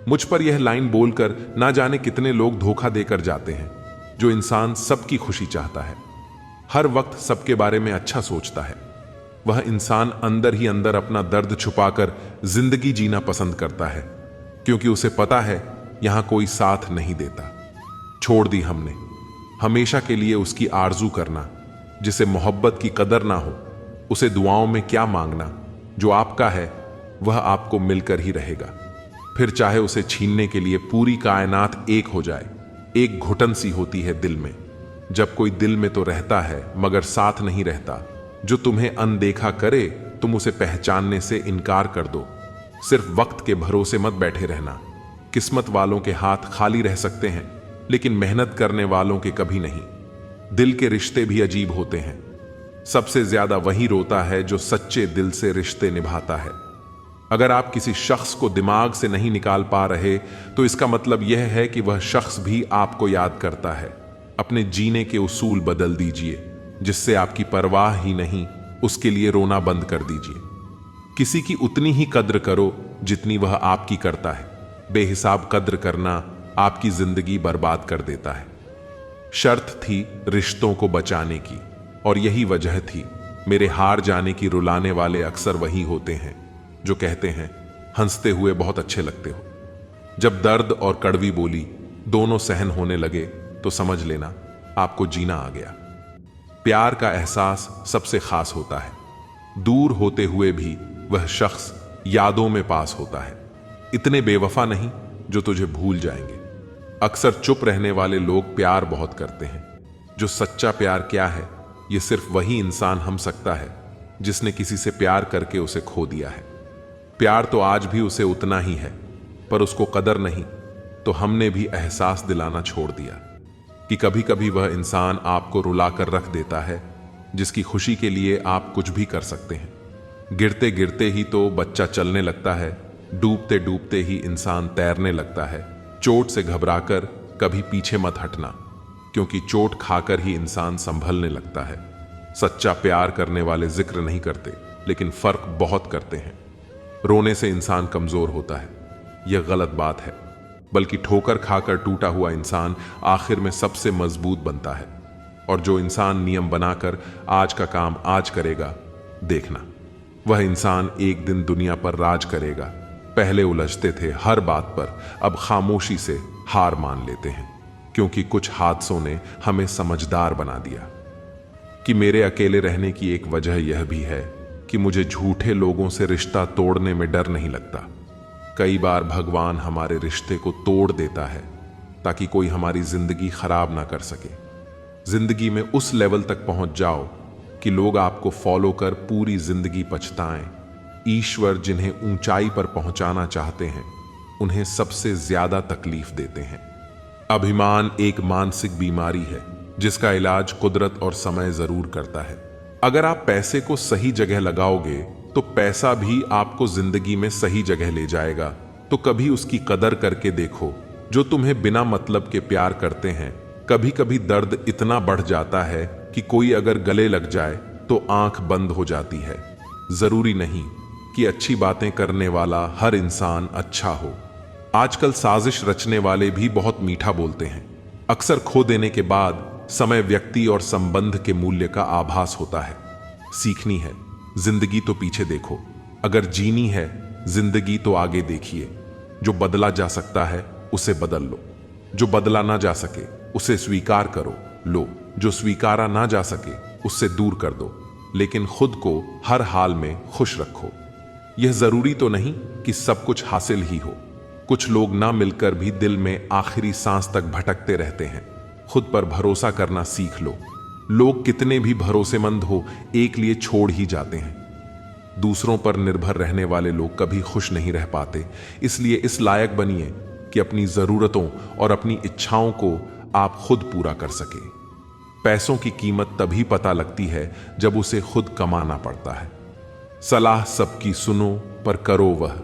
B: मुझ पर यह लाइन बोलकर ना जाने कितने लोग धोखा देकर जाते हैं। जो इंसान सबकी खुशी चाहता है, हर वक्त सबके बारे में अच्छा सोचता है, वह इंसान अंदर ही अंदर अपना दर्द छुपाकर जिंदगी जीना पसंद करता है, क्योंकि उसे पता है यहां कोई साथ नहीं देता। छोड़ दी हमने हमेशा के लिए उसकी आरजू करना। जिसे मोहब्बत की कदर ना हो उसे दुआओं में क्या मांगना। जो आपका है वह आपको मिलकर ही रहेगा, फिर चाहे उसे छीनने के लिए पूरी कायनात एक हो जाए। एक घुटन सी होती है दिल में, जब कोई दिल में तो रहता है मगर साथ नहीं रहता। जो तुम्हें अनदेखा करे तुम उसे पहचानने से इनकार कर दो। सिर्फ वक्त के भरोसे मत बैठे रहना। किस्मत वालों के हाथ खाली रह सकते हैं, लेकिन मेहनत करने वालों के कभी नहीं। दिल के रिश्ते भी अजीब होते हैं। सबसे ज्यादा वही रोता है जो सच्चे दिल से रिश्ते निभाता है। अगर आप किसी शख्स को दिमाग से नहीं निकाल पा रहे तो इसका मतलब यह है कि वह शख्स भी आपको याद करता है। अपने जीने के उसूल बदल दीजिए। जिससे आपकी परवाह ही नहीं उसके लिए रोना बंद कर दीजिए। किसी की उतनी ही कद्र करो जितनी वह आपकी करता है। बेहिसाब कद्र करना आपकी जिंदगी बर्बाद कर देता है। शर्त थी रिश्तों को बचाने की, और यही वजह थी मेरे हार जाने की। रुलाने वाले अक्सर वही होते हैं जो कहते हैं हंसते हुए बहुत अच्छे लगते हो। जब दर्द और कड़वी बोली दोनों सहन होने लगे तो समझ लेना आपको जीना आ गया। प्यार का एहसास सबसे खास होता है। दूर होते हुए भी वह शख्स यादों में पास होता है। इतने बेवफा नहीं जो तुझे भूल जाएंगे। अक्सर चुप रहने वाले लोग प्यार बहुत करते हैं। जो सच्चा प्यार क्या है यह सिर्फ वही इंसान हम सकता है जिसने किसी से प्यार करके उसे खो दिया है। प्यार तो आज भी उसे उतना ही है, पर उसको कदर नहीं, तो हमने भी एहसास दिलाना छोड़ दिया कि कभी कभी वह इंसान आपको रुलाकर रख देता है जिसकी खुशी के लिए आप कुछ भी कर सकते हैं। गिरते गिरते ही तो बच्चा चलने लगता है, डूबते डूबते ही इंसान तैरने लगता है। चोट से घबराकर कभी पीछे मत हटना, क्योंकि चोट खाकर ही इंसान संभलने लगता है। सच्चा प्यार करने वाले जिक्र नहीं करते, लेकिन फर्क बहुत करते हैं। रोने से इंसान कमजोर होता है, यह गलत बात है, बल्कि ठोकर खाकर टूटा हुआ इंसान आखिर में सबसे मजबूत बनता है। और जो इंसान नियम बनाकर आज का काम आज करेगा, देखना वह इंसान एक दिन दुनिया पर राज करेगा। पहले उलझते थे हर बात पर, अब खामोशी से हार मान लेते हैं, क्योंकि कुछ हादसों ने हमें समझदार बना दिया। कि मेरे अकेले रहने की एक वजह यह भी है कि मुझे झूठे लोगों से रिश्ता तोड़ने में डर नहीं लगता। कई बार भगवान हमारे रिश्ते को तोड़ देता है ताकि कोई हमारी जिंदगी खराब ना कर सके। जिंदगी में उस लेवल तक पहुंच जाओ कि लोग आपको फॉलो कर पूरी जिंदगी पछताएं। ईश्वर जिन्हें ऊंचाई पर पहुंचाना चाहते हैं उन्हें सबसे ज्यादा तकलीफ देते हैं। अभिमान एक मानसिक बीमारी है जिसका इलाज कुदरत और समय जरूर करता है। अगर आप पैसे को सही जगह लगाओगे तो पैसा भी आपको जिंदगी में सही जगह ले जाएगा। तो कभी उसकी कदर करके देखो जो तुम्हें बिना मतलब के प्यार करते हैं। कभी कभी दर्द इतना बढ़ जाता है कि कोई अगर गले लग जाए तो आंख बंद हो जाती है। जरूरी नहीं कि अच्छी बातें करने वाला हर इंसान अच्छा हो। आजकल साजिश रचने वाले भी बहुत मीठा बोलते हैं। अक्सर खो देने के बाद समय व्यक्ति और संबंध के मूल्य का आभास होता है। सीखनी है जिंदगी तो पीछे देखो, अगर जीनी है जिंदगी तो आगे देखिए। जो बदला जा सकता है उसे बदल लो, जो बदला ना जा सके उसे स्वीकार करो लो, जो स्वीकारा ना जा सके उससे दूर कर दो, लेकिन खुद को हर हाल में खुश रखो। यह जरूरी तो नहीं कि सब कुछ हासिल ही हो, कुछ लोग ना मिलकर भी दिल में आखिरी सांस तक भटकते रहते हैं। खुद पर भरोसा करना सीख लो। लोग कितने भी भरोसेमंद हो, एक लिए छोड़ ही जाते हैं। दूसरों पर निर्भर रहने वाले लोग कभी खुश नहीं रह पाते। इसलिए इस लायक बनिए कि अपनी जरूरतों और अपनी इच्छाओं को आप खुद पूरा कर सके। पैसों की कीमत तभी पता लगती है जब उसे खुद कमाना पड़ता है। सलाह सबकी सुनो, पर करो वह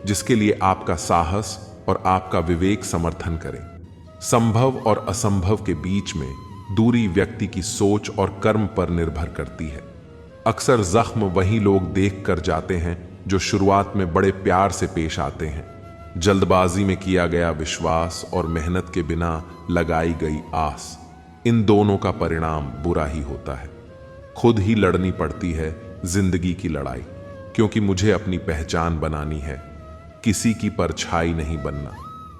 B: जिसके लिए आपका साहस और आपका विवेक समर्थन करे। संभव और असंभव के बीच में दूरी व्यक्ति की सोच और कर्म पर निर्भर करती है। अक्सर जख्म वही लोग देख कर जाते हैं जो शुरुआत में बड़े प्यार से पेश आते हैं। जल्दबाजी में किया गया विश्वास और मेहनत के बिना लगाई गई आस, इन दोनों का परिणाम बुरा ही होता है। खुद ही लड़नी पड़ती है जिंदगी की लड़ाई, क्योंकि मुझे अपनी पहचान बनानी है, किसी की परछाई नहीं बनना।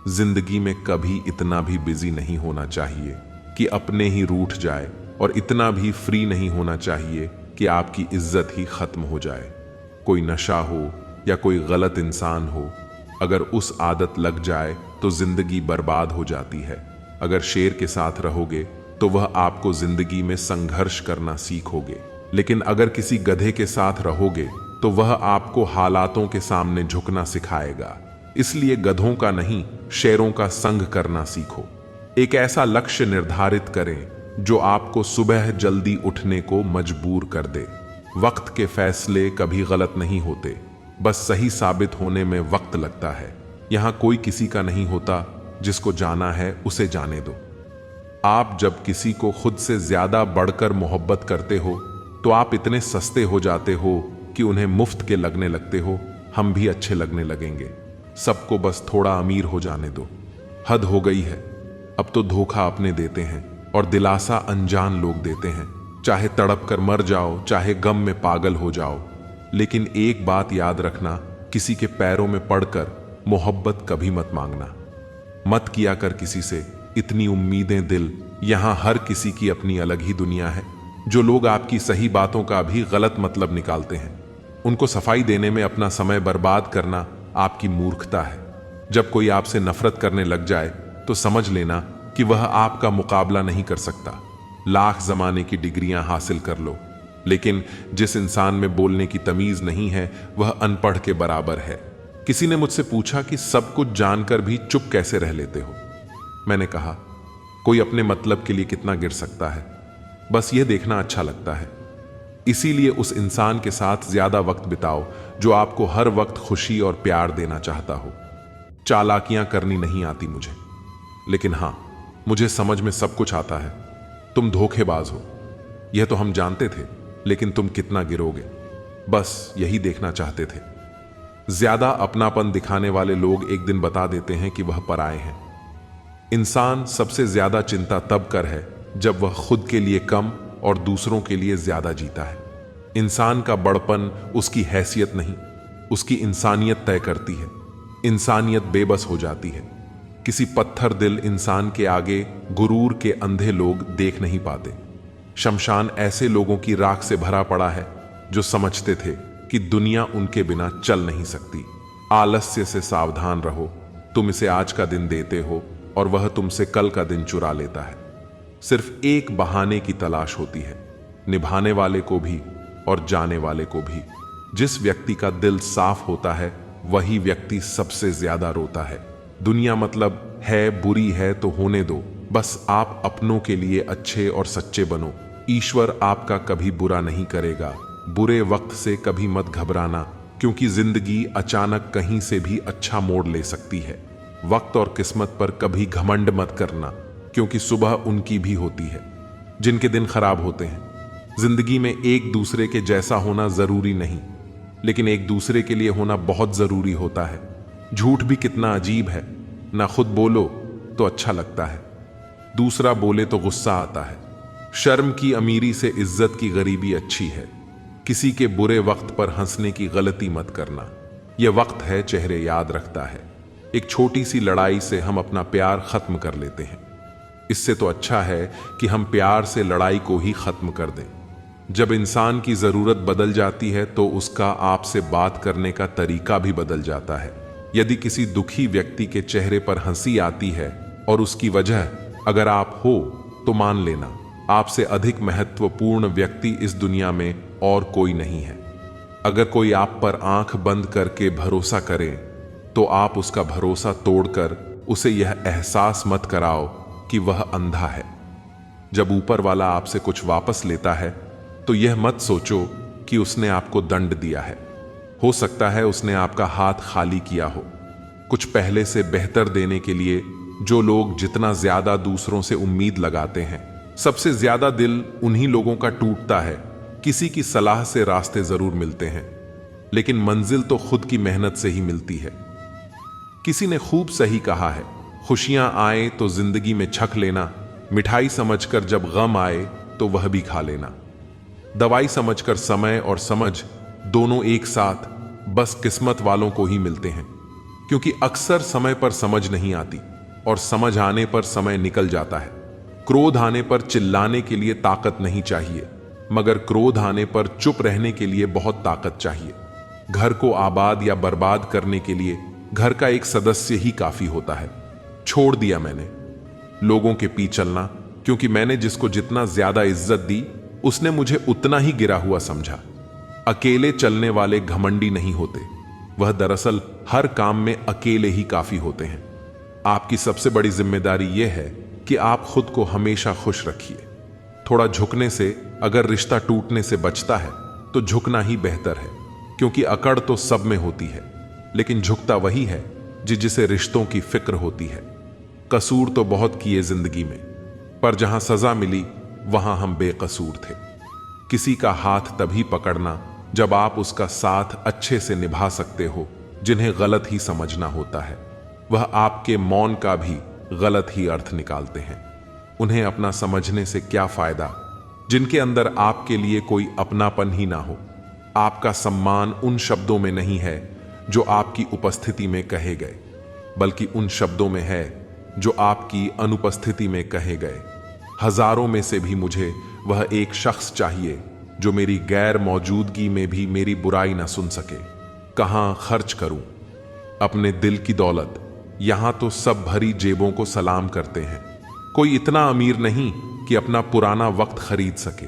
B: जिंदगी में कभी इतना भी बिजी नहीं होना चाहिए कि अपने ही रूठ जाए, और इतना भी फ्री नहीं होना चाहिए कि आपकी इज्जत ही खत्म हो जाए। कोई नशा हो या कोई गलत इंसान हो, अगर उस आदत लग जाए तो जिंदगी बर्बाद हो जाती है। अगर शेर के साथ रहोगे तो वह आपको जिंदगी में संघर्ष करना सीखोगे, लेकिन अगर किसी गधे के साथ रहोगे तो वह आपको हालातों के सामने झुकना सिखाएगा। इसलिए गधों का नहीं, शेरों का संग करना सीखो। एक ऐसा लक्ष्य निर्धारित करें जो आपको सुबह जल्दी उठने को मजबूर कर दे। वक्त के फैसले कभी गलत नहीं होते, बस सही साबित होने में वक्त लगता है। यहां कोई किसी का नहीं होता, जिसको जाना है उसे जाने दो। आप जब किसी को खुद से ज्यादा बढ़कर मोहब्बत करते हो तो आप इतने सस्ते हो जाते हो कि उन्हें मुफ्त के लगने लगते हो। हम भी अच्छे लगने लगेंगे। सबको बस थोड़ा अमीर हो जाने दो। हद हो गई है। अब तो धोखा अपने देते हैं और दिलासा अनजान लोग देते हैं। चाहे तड़प कर मर जाओ, चाहे गम में पागल हो जाओ, लेकिन एक बात याद रखना, किसी के पैरों में पड़कर मोहब्बत कभी मत मांगना। मत किया कर किसी से इतनी उम्मीदें दिल। यहां हर किसी की अपनी अलग ही दुनिया है। जो लोग आपकी सही बातों का भी गलत मतलब निकालते हैं, उनको सफाई देने में अपना समय बर्बाद करना आपकी मूर्खता है। जब कोई आपसे नफरत करने लग जाए तो समझ लेना कि वह आपका मुकाबला नहीं कर सकता। लाख जमाने की डिग्रियां हासिल कर लो, लेकिन जिस इंसान में बोलने की तमीज नहीं है वह अनपढ़ के बराबर है। किसी ने मुझसे पूछा कि सब कुछ जानकर भी चुप कैसे रह लेते हो। मैंने कहा, कोई अपने मतलब के लिए कितना गिर सकता है, बस यह देखना अच्छा लगता है। इसीलिए उस इंसान के साथ ज्यादा वक्त बिताओ जो आपको हर वक्त खुशी और प्यार देना चाहता हो। चालाकियां करनी नहीं आती मुझे, लेकिन हां, मुझे समझ में सब कुछ आता है। तुम धोखेबाज हो, यह तो हम जानते थे, लेकिन तुम कितना गिरोगे, बस यही देखना चाहते थे। ज्यादा अपनापन दिखाने वाले लोग एक दिन बता देते हैं कि वह पराए हैं। इंसान सबसे ज्यादा चिंता तब कर है जब वह खुद के लिए कम और दूसरों के लिए ज्यादा जीता है। इंसान का बड़पन उसकी हैसियत नहीं, उसकी इंसानियत तय करती है। इंसानियत बेबस हो जाती है। किसी पत्थर दिल इंसान के आगे गुरूर के अंधे लोग देख नहीं पाते। शमशान ऐसे लोगों की राख से भरा पड़ा है जो समझते थे कि दुनिया उनके बिना चल नहीं सकती। आलस्य से सावधान रहो। तुम इसे आज का दिन देते हो और वह तुमसे कल का दिन चुरा लेता है। सिर्फ एक बहाने की तलाश होती है, निभाने वाले को भी और जाने वाले को भी। जिस व्यक्ति का दिल साफ होता है वही व्यक्ति सबसे ज्यादा रोता है। दुनिया मतलब है, बुरी है तो होने दो, बस आप अपनों के लिए अच्छे और सच्चे बनो। ईश्वर आपका कभी बुरा नहीं करेगा। बुरे वक्त से कभी मत घबराना, क्योंकि जिंदगी अचानक कहीं से भी अच्छा मोड़ ले सकती है। वक्त और किस्मत पर कभी घमंड मत करना, क्योंकि सुबह उनकी भी होती है जिनके दिन खराब होते हैं। जिंदगी में एक दूसरे के जैसा होना जरूरी नहीं, लेकिन एक दूसरे के लिए होना बहुत जरूरी होता है। झूठ भी कितना अजीब है, ना खुद बोलो तो अच्छा लगता है, दूसरा बोले तो गुस्सा आता है। शर्म की अमीरी से इज्जत की गरीबी अच्छी है। किसी के बुरे वक्त पर हंसने की गलती मत करना। यह वक्त है, चेहरे याद रखता है। एक छोटी सी लड़ाई से हम अपना प्यार खत्म कर लेते हैं। इससे तो अच्छा है कि हम प्यार से लड़ाई को ही खत्म कर दें। जब इंसान की जरूरत बदल जाती है तो उसका आपसे बात करने का तरीका भी बदल जाता है। यदि किसी दुखी व्यक्ति के चेहरे पर हंसी आती है और उसकी वजह अगर आप हो, तो मान लेना आपसे अधिक महत्वपूर्ण व्यक्ति इस दुनिया में और कोई नहीं है। अगर कोई आप पर आंख बंद करके भरोसा करे, तो आप उसका भरोसा तोड़कर उसे यह एहसास मत कराओ कि वह अंधा है। जब ऊपर वाला आपसे कुछ वापस लेता है, तो यह मत सोचो कि उसने आपको दंड दिया है। हो सकता है उसने आपका हाथ खाली किया हो, कुछ पहले से बेहतर देने के लिए। जो लोग जितना ज्यादा दूसरों से उम्मीद लगाते हैं, सबसे ज्यादा दिल उन्हीं लोगों का टूटता है। किसी की सलाह से रास्ते जरूर मिलते हैं, लेकिन मंजिल तो खुद की मेहनत से ही मिलती है। किसी ने खूब सही कहा है, खुशियां आए तो जिंदगी में छक लेना, मिठाई समझकर जब गम आए तो वह भी खा लेना। दवाई समझकर समय और समझ दोनों एक साथ बस किस्मत वालों को ही मिलते हैं, क्योंकि अक्सर समय पर समझ नहीं आती और समझ आने पर समय निकल जाता है। क्रोध आने पर चिल्लाने के लिए ताकत नहीं चाहिए, मगर क्रोध आने पर चुप रहने के लिए बहुत ताकत चाहिए। घर को आबाद या बर्बाद करने के लिए घर का एक सदस्य ही काफी होता है। छोड़ दिया मैंने लोगों के पीछे चलना, क्योंकि मैंने जिसको जितना ज्यादा इज्जत दी, उसने मुझे उतना ही गिरा हुआ समझा। अकेले चलने वाले घमंडी नहीं होते, वह दरअसल हर काम में अकेले ही काफी होते हैं। आपकी सबसे बड़ी जिम्मेदारी यह है कि आप खुद को हमेशा खुश रखिए। थोड़ा झुकने से अगर रिश्ता टूटने से बचता है, तो झुकना ही बेहतर है, क्योंकि अकड़ तो सब में होती है, लेकिन झुकता वही है जिसे रिश्तों की फिक्र होती है। कसूर तो बहुत किए जिंदगी में, पर जहां सजा मिली वहां हम बेकसूर थे। किसी का हाथ तभी पकड़ना जब आप उसका साथ अच्छे से निभा सकते हो। जिन्हें गलत ही समझना होता है, वह आपके मौन का भी गलत ही अर्थ निकालते हैं। उन्हें अपना समझने से क्या फायदा, जिनके अंदर आपके लिए कोई अपनापन ही ना हो। आपका सम्मान उन शब्दों में नहीं है जो आपकी उपस्थिति में कहे गए, बल्कि उन शब्दों में है जो आपकी अनुपस्थिति में कहे गए। हजारों में से भी मुझे वह एक शख्स चाहिए जो मेरी गैर मौजूदगी में भी मेरी बुराई ना सुन सके। कहां खर्च करूं अपने दिल की दौलत? यहां तो सब भरी जेबों को सलाम करते हैं। कोई इतना अमीर नहीं कि अपना पुराना वक्त खरीद सके,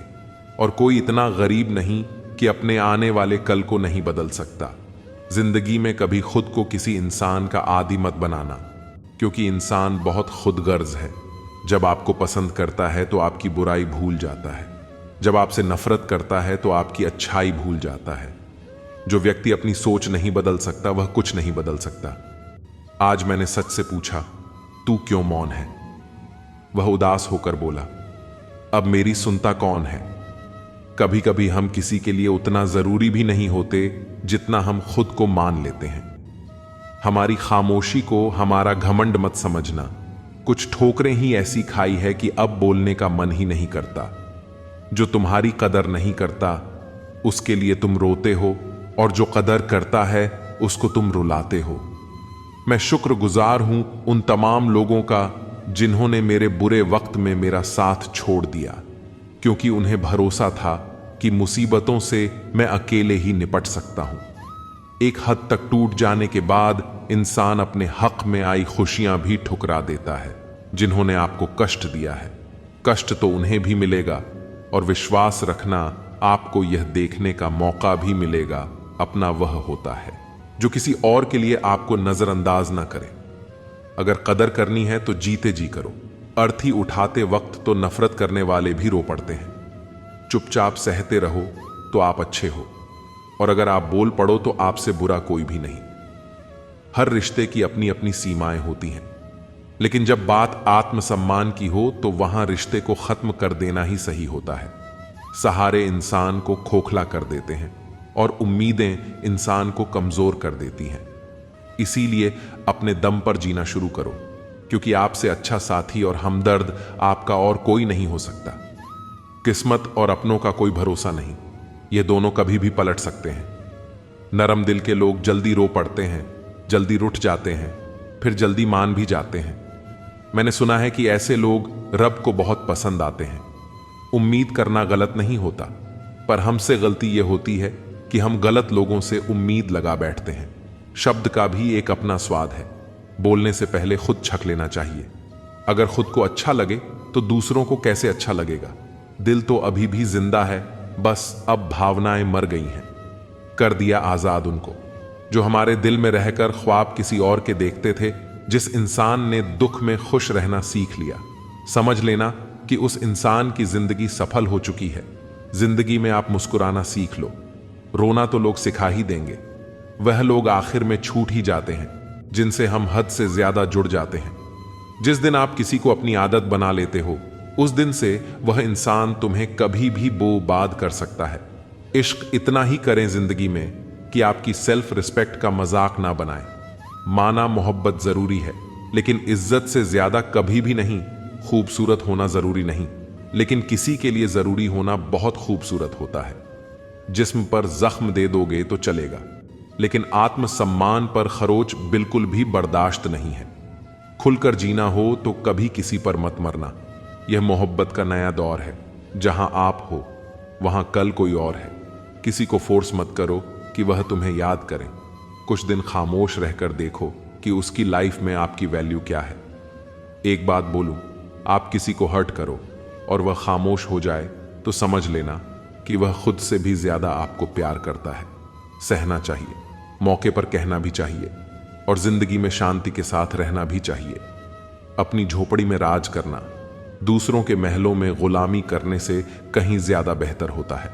B: और कोई इतना गरीब नहीं कि अपने आने वाले कल को नहीं बदल सकता। जिंदगी में कभी खुद को किसी इंसान का आदी मत बनाना, क्योंकि इंसान बहुत खुदगर्ज है। जब आपको पसंद करता है तो आपकी बुराई भूल जाता है, जब आपसे नफरत करता है तो आपकी अच्छाई भूल जाता है। जो व्यक्ति अपनी सोच नहीं बदल सकता, वह कुछ नहीं बदल सकता। आज मैंने सच से पूछा, तू क्यों मौन है? वह उदास होकर बोला, अब मेरी सुनता कौन है? कभी कभी हम किसी के लिए उतना जरूरी भी नहीं होते जितना हम खुद को मान लेते हैं। हमारी खामोशी को हमारा घमंड मत समझना। कुछ ठोकरें ही ऐसी खाई है कि अब बोलने का मन ही नहीं करता। जो तुम्हारी कदर नहीं करता, उसके लिए तुम रोते हो, और जो कदर करता है उसको तुम रुलाते हो। मैं शुक्रगुजार हूं उन तमाम लोगों का जिन्होंने मेरे बुरे वक्त में मेरा साथ छोड़ दिया, क्योंकि उन्हें भरोसा था कि मुसीबतों से मैं अकेले ही निपट सकता हूं। एक हद तक टूट जाने के बाद इंसान अपने हक में आई खुशियां भी ठुकरा देता है। जिन्होंने आपको कष्ट दिया है, कष्ट तो उन्हें भी मिलेगा, और विश्वास रखना, आपको यह देखने का मौका भी मिलेगा अपना वह होता है जो किसी और के लिए आपको नजरअंदाज ना करे। अगर कदर करनी है तो जीते जी करो। अर्थी उठाते वक्त तो नफरत करने वाले भी रो पड़ते हैं। चुपचाप सहते रहो तो आप अच्छे हो, और अगर आप बोल पड़ो तो आपसे बुरा कोई भी नहीं। हर रिश्ते की अपनी अपनी सीमाएं होती हैं, लेकिन जब बात आत्मसम्मान की हो तो वहां रिश्ते को खत्म कर देना ही सही होता है। सहारे इंसान को खोखला कर देते हैं, और उम्मीदें इंसान को कमजोर कर देती हैं। इसीलिए अपने दम पर जीना शुरू करो, क्योंकि आपसे अच्छा साथी और हमदर्द आपका और कोई नहीं हो सकता। किस्मत और अपनों का कोई भरोसा नहीं, ये दोनों कभी भी पलट सकते हैं। नरम दिल के लोग जल्दी रो पड़ते हैं, जल्दी रुठ जाते हैं, फिर जल्दी मान भी जाते हैं। मैंने सुना है कि ऐसे लोग रब को बहुत पसंद आते हैं। उम्मीद करना गलत नहीं होता, पर हमसे गलती यह होती है कि हम गलत लोगों से उम्मीद लगा बैठते हैं। शब्द का भी एक अपना स्वाद है। बोलने से पहले खुद छक लेना चाहिए। अगर खुद को अच्छा लगे तो दूसरों को कैसे अच्छा लगेगा। दिल तो अभी भी जिंदा है, बस अब भावनाएं मर गई हैं। कर दिया आजाद उनको जो हमारे दिल में रहकर ख्वाब किसी और के देखते थे। जिस इंसान ने दुख में खुश रहना सीख लिया, समझ लेना कि उस इंसान की जिंदगी सफल हो चुकी है। जिंदगी में आप मुस्कुराना सीख लो। रोना तो लोग सिखा ही देंगे। वह लोग आखिर में छूट ही जाते हैं जिनसे हम हद से ज्यादा जुड़ जाते हैं। जिस दिन आप किसी को अपनी आदत बना लेते हो, उस दिन से वह इंसान तुम्हें कभी भी बोबाद कर सकता है। इश्क इतना ही करें जिंदगी में कि आपकी सेल्फ रिस्पेक्ट का मजाक ना बनाएं। माना मोहब्बत जरूरी है, लेकिन इज्जत से ज्यादा कभी भी नहीं। खूबसूरत होना जरूरी नहीं, लेकिन किसी के लिए जरूरी होना बहुत खूबसूरत होता है। जिस्म पर जख्म दे दोगे तो चलेगा, लेकिन आत्मसम्मान पर खरोच बिल्कुल भी बर्दाश्त नहीं है। खुलकर जीना हो तो कभी किसी पर मत मरना। यह मोहब्बत का नया दौर है। जहां आप हो वहां कल कोई और है। किसी को फोर्स मत करो कि वह तुम्हें याद करे। कुछ दिन खामोश रहकर देखो कि उसकी लाइफ में आपकी वैल्यू क्या है। एक बात बोलूं, आप किसी को हर्ट करो और वह खामोश हो जाए तो समझ लेना कि वह खुद से भी ज्यादा आपको प्यार करता है। सहना चाहिए, मौके पर कहना भी चाहिए, और जिंदगी में शांति के साथ रहना भी चाहिए। अपनी झोपड़ी में राज करना दूसरों के महलों में गुलामी करने से कहीं ज्यादा बेहतर होता है।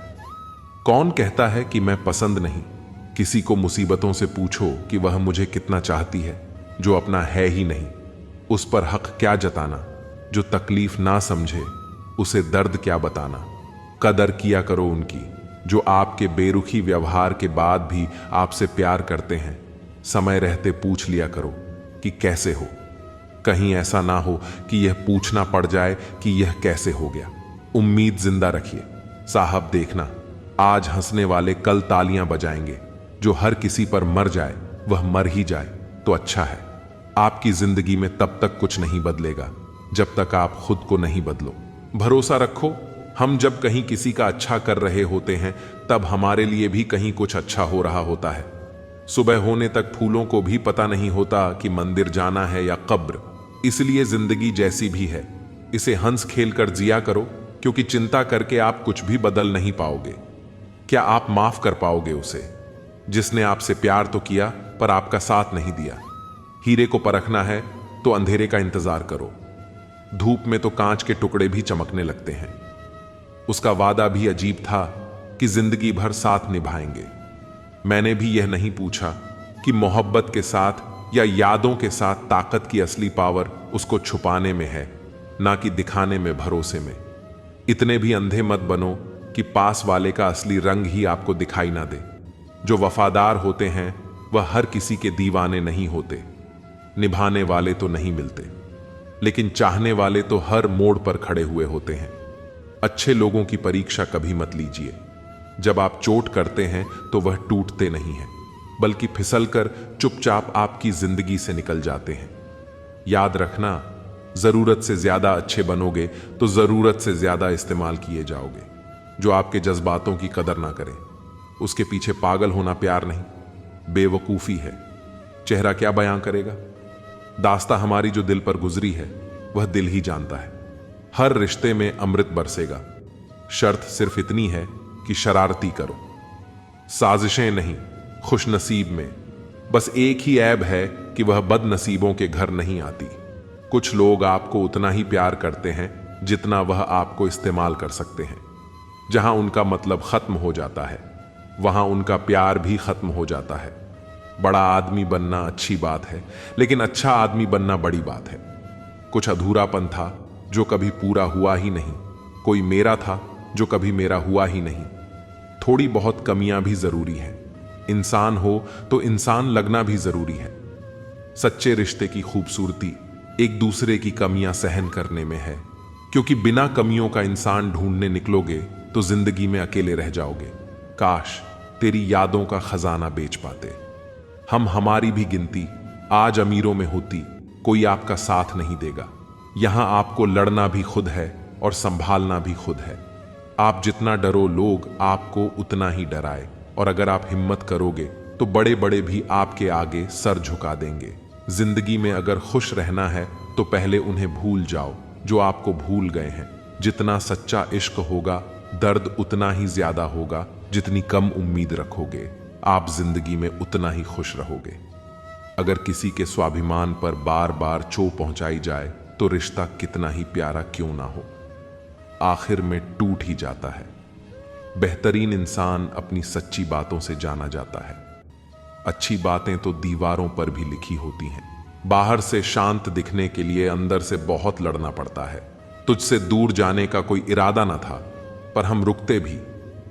B: कौन कहता है कि मैं पसंद नहीं? किसी को मुसीबतों से पूछो कि वह मुझे कितना चाहती है, जो अपना है ही नहीं। उस पर हक क्या जताना? जो तकलीफ ना समझे उसे दर्द क्या बताना? कदर किया करो उनकी जो आपके बेरुखी व्यवहार के बाद भी आपसे प्यार करते हैं। समय रहते पूछ लिया करो कि कैसे हो। कहीं ऐसा ना हो कि यह पूछना पड़ जाए कि यह कैसे हो गया। उम्मीद जिंदा रखिए। साहब देखना, आज हंसने वाले कल तालियां बजाएंगे। जो हर किसी पर मर जाए वह मर ही जाए तो अच्छा है। आपकी जिंदगी में तब तक कुछ नहीं बदलेगा जब तक आप खुद को नहीं बदलो। भरोसा रखो, हम जब कहीं किसी का अच्छा कर रहे होते हैं तब हमारे लिए भी कहीं कुछ अच्छा हो रहा होता है। सुबह होने तक फूलों को भी पता नहीं होता कि मंदिर जाना है या कब्र। इसलिए जिंदगी जैसी भी है, इसे हंस खेल कर जिया करो, क्योंकि चिंता करके आप कुछ भी बदल नहीं पाओगे। क्या आप माफ कर पाओगे उसे जिसने आपसे प्यार तो किया पर आपका साथ नहीं दिया? हीरे को परखना है तो अंधेरे का इंतजार करो। धूप में तो कांच के टुकड़े भी चमकने लगते हैं। उसका वादा भी अजीब था कि जिंदगी भर साथ निभाएंगे। मैंने भी यह नहीं पूछा कि मोहब्बत के साथ या यादों के साथ ताकत की असली पावर उसको छुपाने में है, ना कि दिखाने में, भरोसे में। इतने भी अंधे मत बनो कि पास वाले का असली रंग ही आपको दिखाई ना दे। जो वफादार होते हैं वह हर किसी के दीवाने नहीं होते। निभाने वाले तो नहीं मिलते, लेकिन चाहने वाले तो हर मोड़ पर खड़े हुए होते हैं। अच्छे लोगों की परीक्षा कभी मत लीजिए। जब आप चोट करते हैं तो वह टूटते नहीं हैं, बल्कि फिसलकर चुपचाप आपकी जिंदगी से निकल जाते हैं। याद रखना, जरूरत से ज्यादा अच्छे बनोगे तो जरूरत से ज्यादा इस्तेमाल किए जाओगे। जो आपके जज्बातों की कदर ना करे, उसके पीछे पागल होना प्यार नहीं, बेवकूफी है। चेहरा क्या बयां करेगा? दास्ता हमारी जो दिल पर गुजरी है वह दिल ही जानता है। हर रिश्ते में अमृत बरसेगा। शर्त सिर्फ इतनी है कि शरारती करो, साजिशें नहीं। खुशनसीब में बस एक ही ऐब है कि वह बदनसीबों के घर नहीं आती। कुछ लोग आपको उतना ही प्यार करते हैं जितना वह आपको इस्तेमाल कर सकते हैं। जहां उनका मतलब खत्म हो जाता है वहां उनका प्यार भी खत्म हो जाता है। बड़ा आदमी बनना अच्छी बात है, लेकिन अच्छा आदमी बनना बड़ी बात है। कुछ अधूरापन था जो कभी पूरा हुआ ही नहीं। कोई मेरा था जो कभी मेरा हुआ ही नहीं। थोड़ी बहुत कमियां भी जरूरी है। इंसान हो तो इंसान लगना भी जरूरी है। सच्चे रिश्ते की खूबसूरती एक दूसरे की कमियां सहन करने में है, क्योंकि बिना कमियों का इंसान ढूंढने निकलोगे तो जिंदगी में अकेले रह जाओगे। काश तेरी यादों का खजाना बेच पाते। हम हमारी भी गिनती आज अमीरों में होती, कोई आपका साथ नहीं देगा। यहां आपको लड़ना भी खुद है और संभालना भी खुद है। आप जितना डरो लोग आपको उतना ही डराए, और अगर आप हिम्मत करोगे तो बड़े बड़े भी आपके आगे सर झुका देंगे। जिंदगी में अगर खुश रहना है तो पहले उन्हें भूल जाओ जो आपको भूल गए हैं। जितना सच्चा इश्क होगा, दर्द उतना ही ज्यादा होगा। जितनी कम उम्मीद रखोगे, आप जिंदगी में उतना ही खुश रहोगे। अगर किसी के स्वाभिमान पर बार बार चोट पहुंचाई जाए तो रिश्ता कितना ही प्यारा क्यों ना हो, आखिर में टूट ही जाता है। बेहतरीन इंसान अपनी सच्ची बातों से जाना जाता है। अच्छी बातें तो दीवारों पर भी लिखी होती हैं। बाहर से शांत दिखने के लिए अंदर से बहुत लड़ना पड़ता है। तुझसे दूर जाने का कोई इरादा ना था, पर हम रुकते भी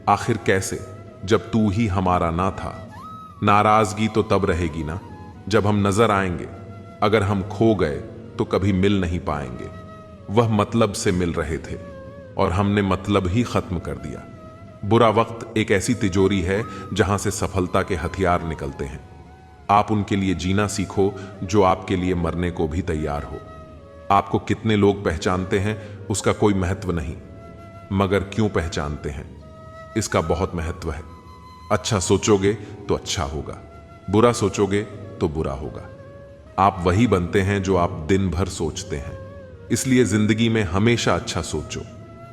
B: आखिर कैसे, जब तू ही हमारा ना था। नाराजगी तो तब रहेगी ना जब हम नजर आएंगे। अगर हम खो गए तो कभी मिल नहीं पाएंगे। वह मतलब से मिल रहे थे और हमने मतलब ही खत्म कर दिया। बुरा वक्त एक ऐसी तिजोरी है जहां से सफलता के हथियार निकलते हैं। आप उनके लिए जीना सीखो जो आपके लिए मरने को भी तैयार हो। आपको कितने लोग पहचानते हैं उसका कोई महत्व नहीं, मगर क्यों पहचानते हैं इसका बहुत महत्व है। अच्छा सोचोगे तो अच्छा होगा, बुरा सोचोगे तो बुरा होगा। आप वही बनते हैं जो आप दिन भर सोचते हैं। इसलिए जिंदगी में हमेशा अच्छा सोचो।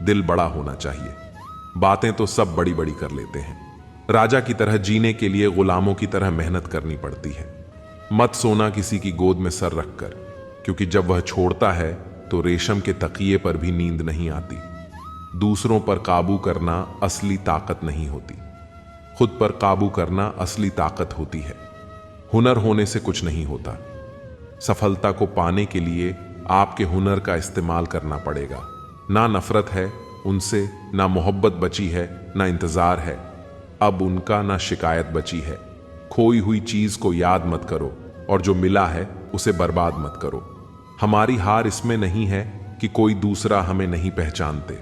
B: दिल बड़ा होना चाहिए। बातें तो सब बड़ी बड़ी कर लेते हैं। राजा की तरह जीने के लिए गुलामों की तरह मेहनत करनी पड़ती है। मत सोना किसी की गोद में सर रखकर, क्योंकि जब वह छोड़ता है तो रेशम के तकिए पर भी नींद नहीं आती। दूसरों पर काबू करना असली ताकत नहीं होती, खुद पर काबू करना असली ताकत होती है। हुनर होने से कुछ नहीं होता। सफलता को पाने के लिए आपके हुनर का इस्तेमाल करना पड़ेगा। ना नफरत है उनसे, ना मोहब्बत बची है, ना इंतजार है अब उनका, ना शिकायत बची है। खोई हुई चीज को याद मत करो और जो मिला है उसे बर्बाद मत करो। हमारी हार इसमें नहीं है कि कोई दूसरा हमें नहीं पहचानते।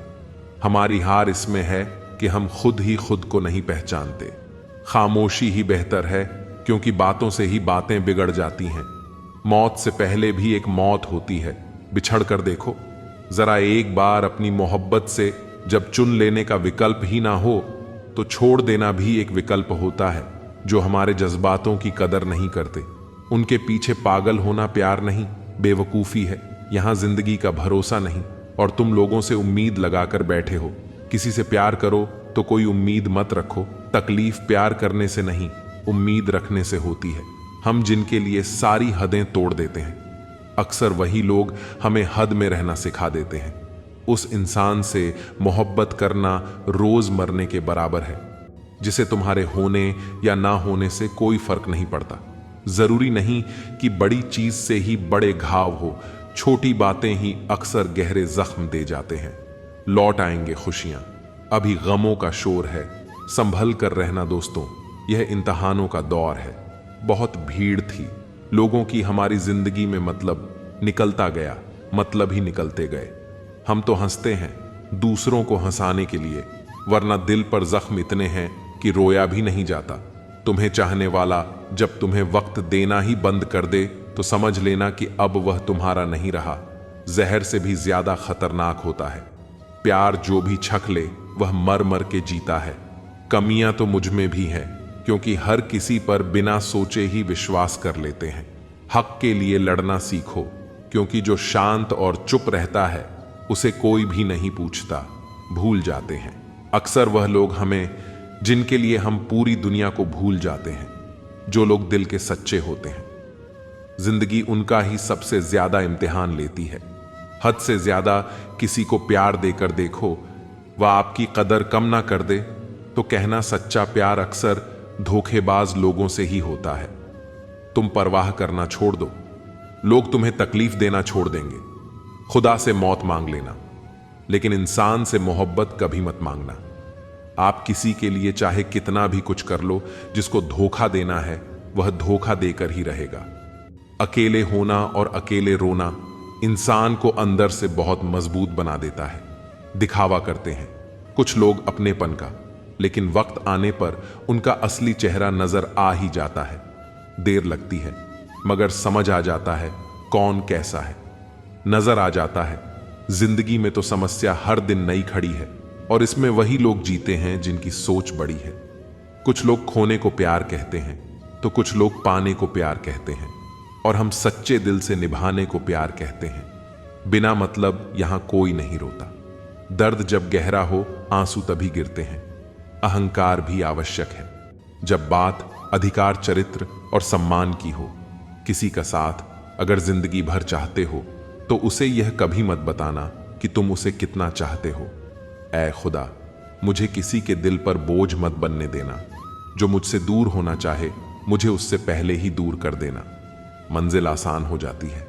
B: हमारी हार इसमें है कि हम खुद ही खुद को नहीं पहचानते। खामोशी ही बेहतर है, क्योंकि बातों से ही बातें बिगड़ जाती हैं। मौत से पहले भी एक मौत होती है। बिछड़ कर देखो जरा एक बार अपनी मोहब्बत से। जब चुन लेने का विकल्प ही ना हो तो छोड़ देना भी एक विकल्प होता है। जो हमारे जज्बातों की कदर नहीं करते, उनके पीछे पागल होना प्यार नहीं, बेवकूफ़ी है। यहाँ जिंदगी का भरोसा नहीं और तुम लोगों से उम्मीद लगाकर बैठे हो। किसी से प्यार करो तो कोई उम्मीद मत रखो। तकलीफ प्यार करने से नहीं, उम्मीद रखने से होती है। हम जिनके लिए सारी हदें तोड़ देते हैं, अक्सर वही लोग हमें हद में रहना सिखा देते हैं। उस इंसान से मोहब्बत करना रोज मरने के बराबर है, जिसे तुम्हारे होने या ना होने से कोई फर्क नहीं पड़ता। जरूरी नहीं कि बड़ी चीज से ही बड़े घाव हो, छोटी बातें ही अक्सर गहरे जख्म दे जाते हैं। लौट आएंगे खुशियां, अभी गमों का शोर है। संभल कर रहना दोस्तों, यह इम्तहानों का दौर है। बहुत भीड़ थी लोगों की हमारी जिंदगी में, मतलब निकलता गया, मतलब ही निकलते गए। हम तो हंसते हैं दूसरों को हंसाने के लिए, वरना दिल पर जख्म इतने हैं कि रोया भी नहीं जाता। तुम्हें चाहने वाला जब तुम्हें वक्त देना ही बंद कर दे तो समझ लेना कि अब वह तुम्हारा नहीं रहा। जहर से भी ज्यादा खतरनाक होता है। प्यार जो भी छक ले वह मर मर के जीता है। कमियां तो मुझ में भी हैं, क्योंकि हर किसी पर बिना सोचे ही विश्वास कर लेते हैं। हक के लिए लड़ना सीखो, क्योंकि जो शांत और चुप रहता है उसे कोई भी नहीं पूछता। भूल जाते हैं अक्सर वह लोग हमें जिनके लिए हम पूरी दुनिया को भूल जाते हैं। जो लोग दिल के सच्चे होते हैं, जिंदगी उनका ही सबसे ज्यादा इम्तिहान लेती है। हद से ज्यादा किसी को प्यार देकर देखो, वह आपकी कदर कम ना कर दे तो कहना सच्चा प्यार अक्सर धोखेबाज लोगों से ही होता है। तुम परवाह करना छोड़ दो, लोग तुम्हें तकलीफ देना छोड़ देंगे। खुदा से मौत मांग लेना, लेकिन इंसान से मोहब्बत कभी मत मांगना। आप किसी के लिए चाहे कितना भी कुछ कर लो, जिसको धोखा देना है वह धोखा देकर ही रहेगा। अकेले होना और अकेले रोना इंसान को अंदर से बहुत मजबूत बना देता है। दिखावा करते हैं कुछ लोग अपनेपन का, लेकिन वक्त आने पर उनका असली चेहरा नजर आ ही जाता है। देर लगती है मगर समझ आ जाता है कौन कैसा है। नजर आ जाता है जिंदगी में तो समस्या हर दिन नई खड़ी है, और इसमें वही लोग जीते हैं जिनकी सोच बड़ी है। कुछ लोग खोने को प्यार कहते हैं, तो कुछ लोग पाने को प्यार कहते हैं, और हम सच्चे दिल से निभाने को प्यार कहते हैं। बिना मतलब यहां कोई नहीं रोता। दर्द जब गहरा हो आंसू तभी गिरते हैं। अहंकार भी आवश्यक है जब बात अधिकार, चरित्र और सम्मान की हो। किसी का साथ अगर जिंदगी भर चाहते हो तो उसे यह कभी मत बताना कि तुम उसे कितना चाहते हो। ऐ खुदा, मुझे किसी के दिल पर बोझ मत बनने देना। जो मुझसे दूर होना चाहे मुझे उससे पहले ही दूर कर देना। मंजिल आसान हो जाती है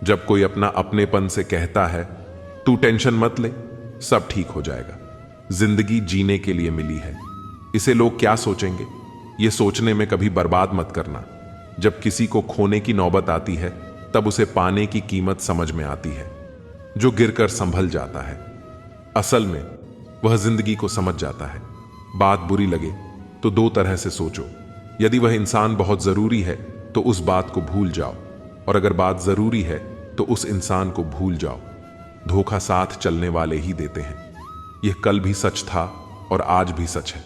B: जब कोई अपना अपनेपन से कहता है, तू टेंशन मत ले, सब ठीक हो जाएगा। जिंदगी जीने के लिए मिली है, इसे लोग क्या सोचेंगे ये सोचने में कभी बर्बाद मत करना। जब किसी को खोने की नौबत आती है तब उसे पाने की कीमत समझ में आती है। जो गिरकर संभल जाता है असल में वह जिंदगी को समझ जाता है। बात बुरी लगे तो दो तरह से सोचो। यदि वह इंसान बहुत जरूरी है तो उस बात को भूल जाओ, और अगर बात जरूरी है तो उस इंसान को भूल जाओ। धोखा साथ चलने वाले ही देते हैं। यह कल भी सच था और आज भी सच है।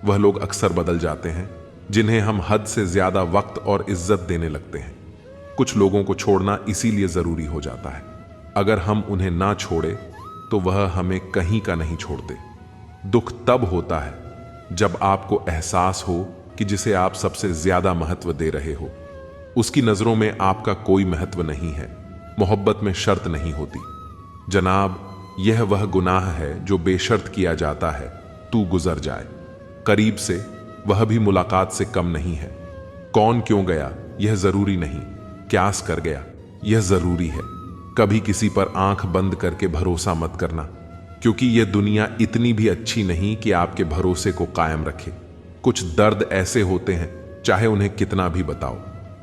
B: वह लोग अक्सर बदल जाते हैं जिन्हें हम हद से ज्यादा वक्त और इज्जत देने लगते हैं। कुछ लोगों को छोड़ना इसीलिए जरूरी हो जाता है। अगर हम उन्हें ना छोड़े तो वह हमें कहीं का नहीं छोड़ते। दुख तब होता है जब आपको एहसास हो कि जिसे आप सबसे ज्यादा महत्व दे रहे हो उसकी नजरों में आपका कोई महत्व नहीं है। मोहब्बत में शर्त नहीं होती जनाब। यह वह गुनाह है जो बेशर्त किया जाता है, तू गुजर जाए। करीब से वह भी मुलाकात से कम नहीं है। कौन क्यों गया यह जरूरी नहीं, क्यास कर गया यह जरूरी है। कभी किसी पर आंख बंद करके भरोसा मत करना, क्योंकि यह दुनिया इतनी भी अच्छी नहीं कि आपके भरोसे को कायम रखे। कुछ दर्द ऐसे होते हैं चाहे उन्हें कितना भी बताओ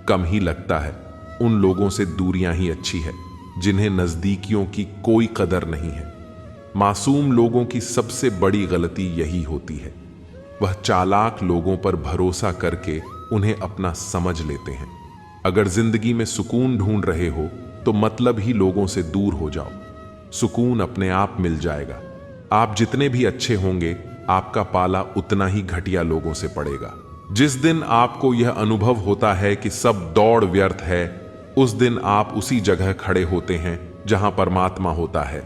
B: कम ही लगता है। उन लोगों से दूरियां ही अच्छी है जिन्हें नजदीकियों की कोई कदर नहीं है। मासूम लोगों की सबसे बड़ी गलती यही होती है, वह चालाक लोगों पर भरोसा करके उन्हें अपना समझ लेते हैं। अगर जिंदगी में सुकून ढूंढ रहे हो तो मतलब ही लोगों से दूर हो जाओ। सुकून अपने आप मिल जाएगा। आप जितने भी अच्छे होंगे आपका पाला उतना ही घटिया लोगों से पड़ेगा। जिस दिन आपको यह अनुभव होता है कि सब दौड़ व्यर्थ है, उस दिन आप उसी जगह खड़े होते हैं जहां परमात्मा होता है।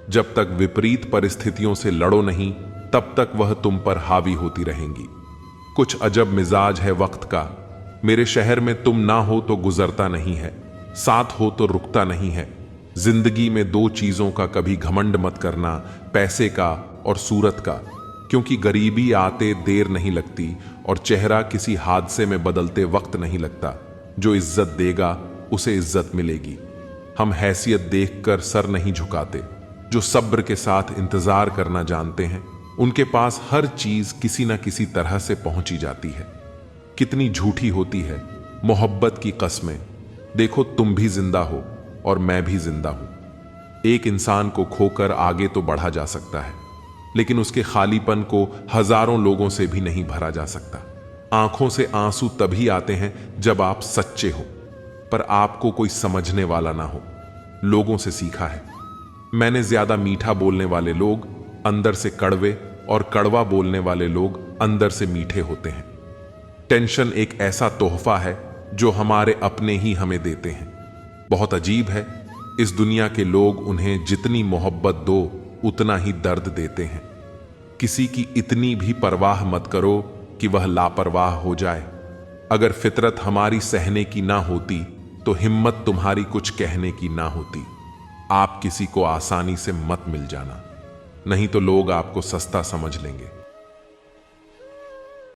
B: जब तक विपरीत परिस्थितियों से लड़ो नहीं तब तक वह तुम पर हावी होती रहेंगी। कुछ अजब मिजाज है वक्त का। मेरे शहर में तुम ना हो तो गुजरता नहीं है, साथ हो तो रुकता नहीं है। जिंदगी में दो चीजों का कभी घमंड मत करना, पैसे का और सूरत का, क्योंकि गरीबी आते देर नहीं लगती और चेहरा किसी हादसे में बदलते वक्त नहीं लगता। जो इज्जत देगा उसे इज्जत मिलेगी। हम हैसियत देखकर सर नहीं झुकाते। जो सब्र के साथ इंतजार करना जानते हैं उनके पास हर चीज किसी न किसी तरह से पहुंची जाती है। कितनी झूठी होती है मोहब्बत की कस्में। देखो तुम भी जिंदा हो और मैं भी जिंदा हूं। एक इंसान को खोकर आगे तो बढ़ा जा सकता है, लेकिन उसके खालीपन को हजारों लोगों से भी नहीं भरा जा सकता। आंखों से आंसू तभी आते हैं जब आप सच्चे हो, पर आपको कोई समझने वाला ना हो। लोगों से सीखा है मैंने, ज्यादा मीठा बोलने वाले लोग अंदर से कड़वे और कड़वा बोलने वाले लोग अंदर से मीठे होते हैं। टेंशन एक ऐसा तोहफा है जो हमारे अपने ही हमें देते हैं। बहुत अजीब है, इस दुनिया के लोग उन्हें जितनी मोहब्बत दो उतना ही दर्द देते हैं। किसी की इतनी भी परवाह मत करो कि वह लापरवाह हो जाए। अगर फितरत हमारी सहने की ना होती तो हिम्मत तुम्हारी कुछ कहने की ना होती। आप किसी को आसानी से मत मिल जाना, नहीं तो लोग आपको सस्ता समझ लेंगे।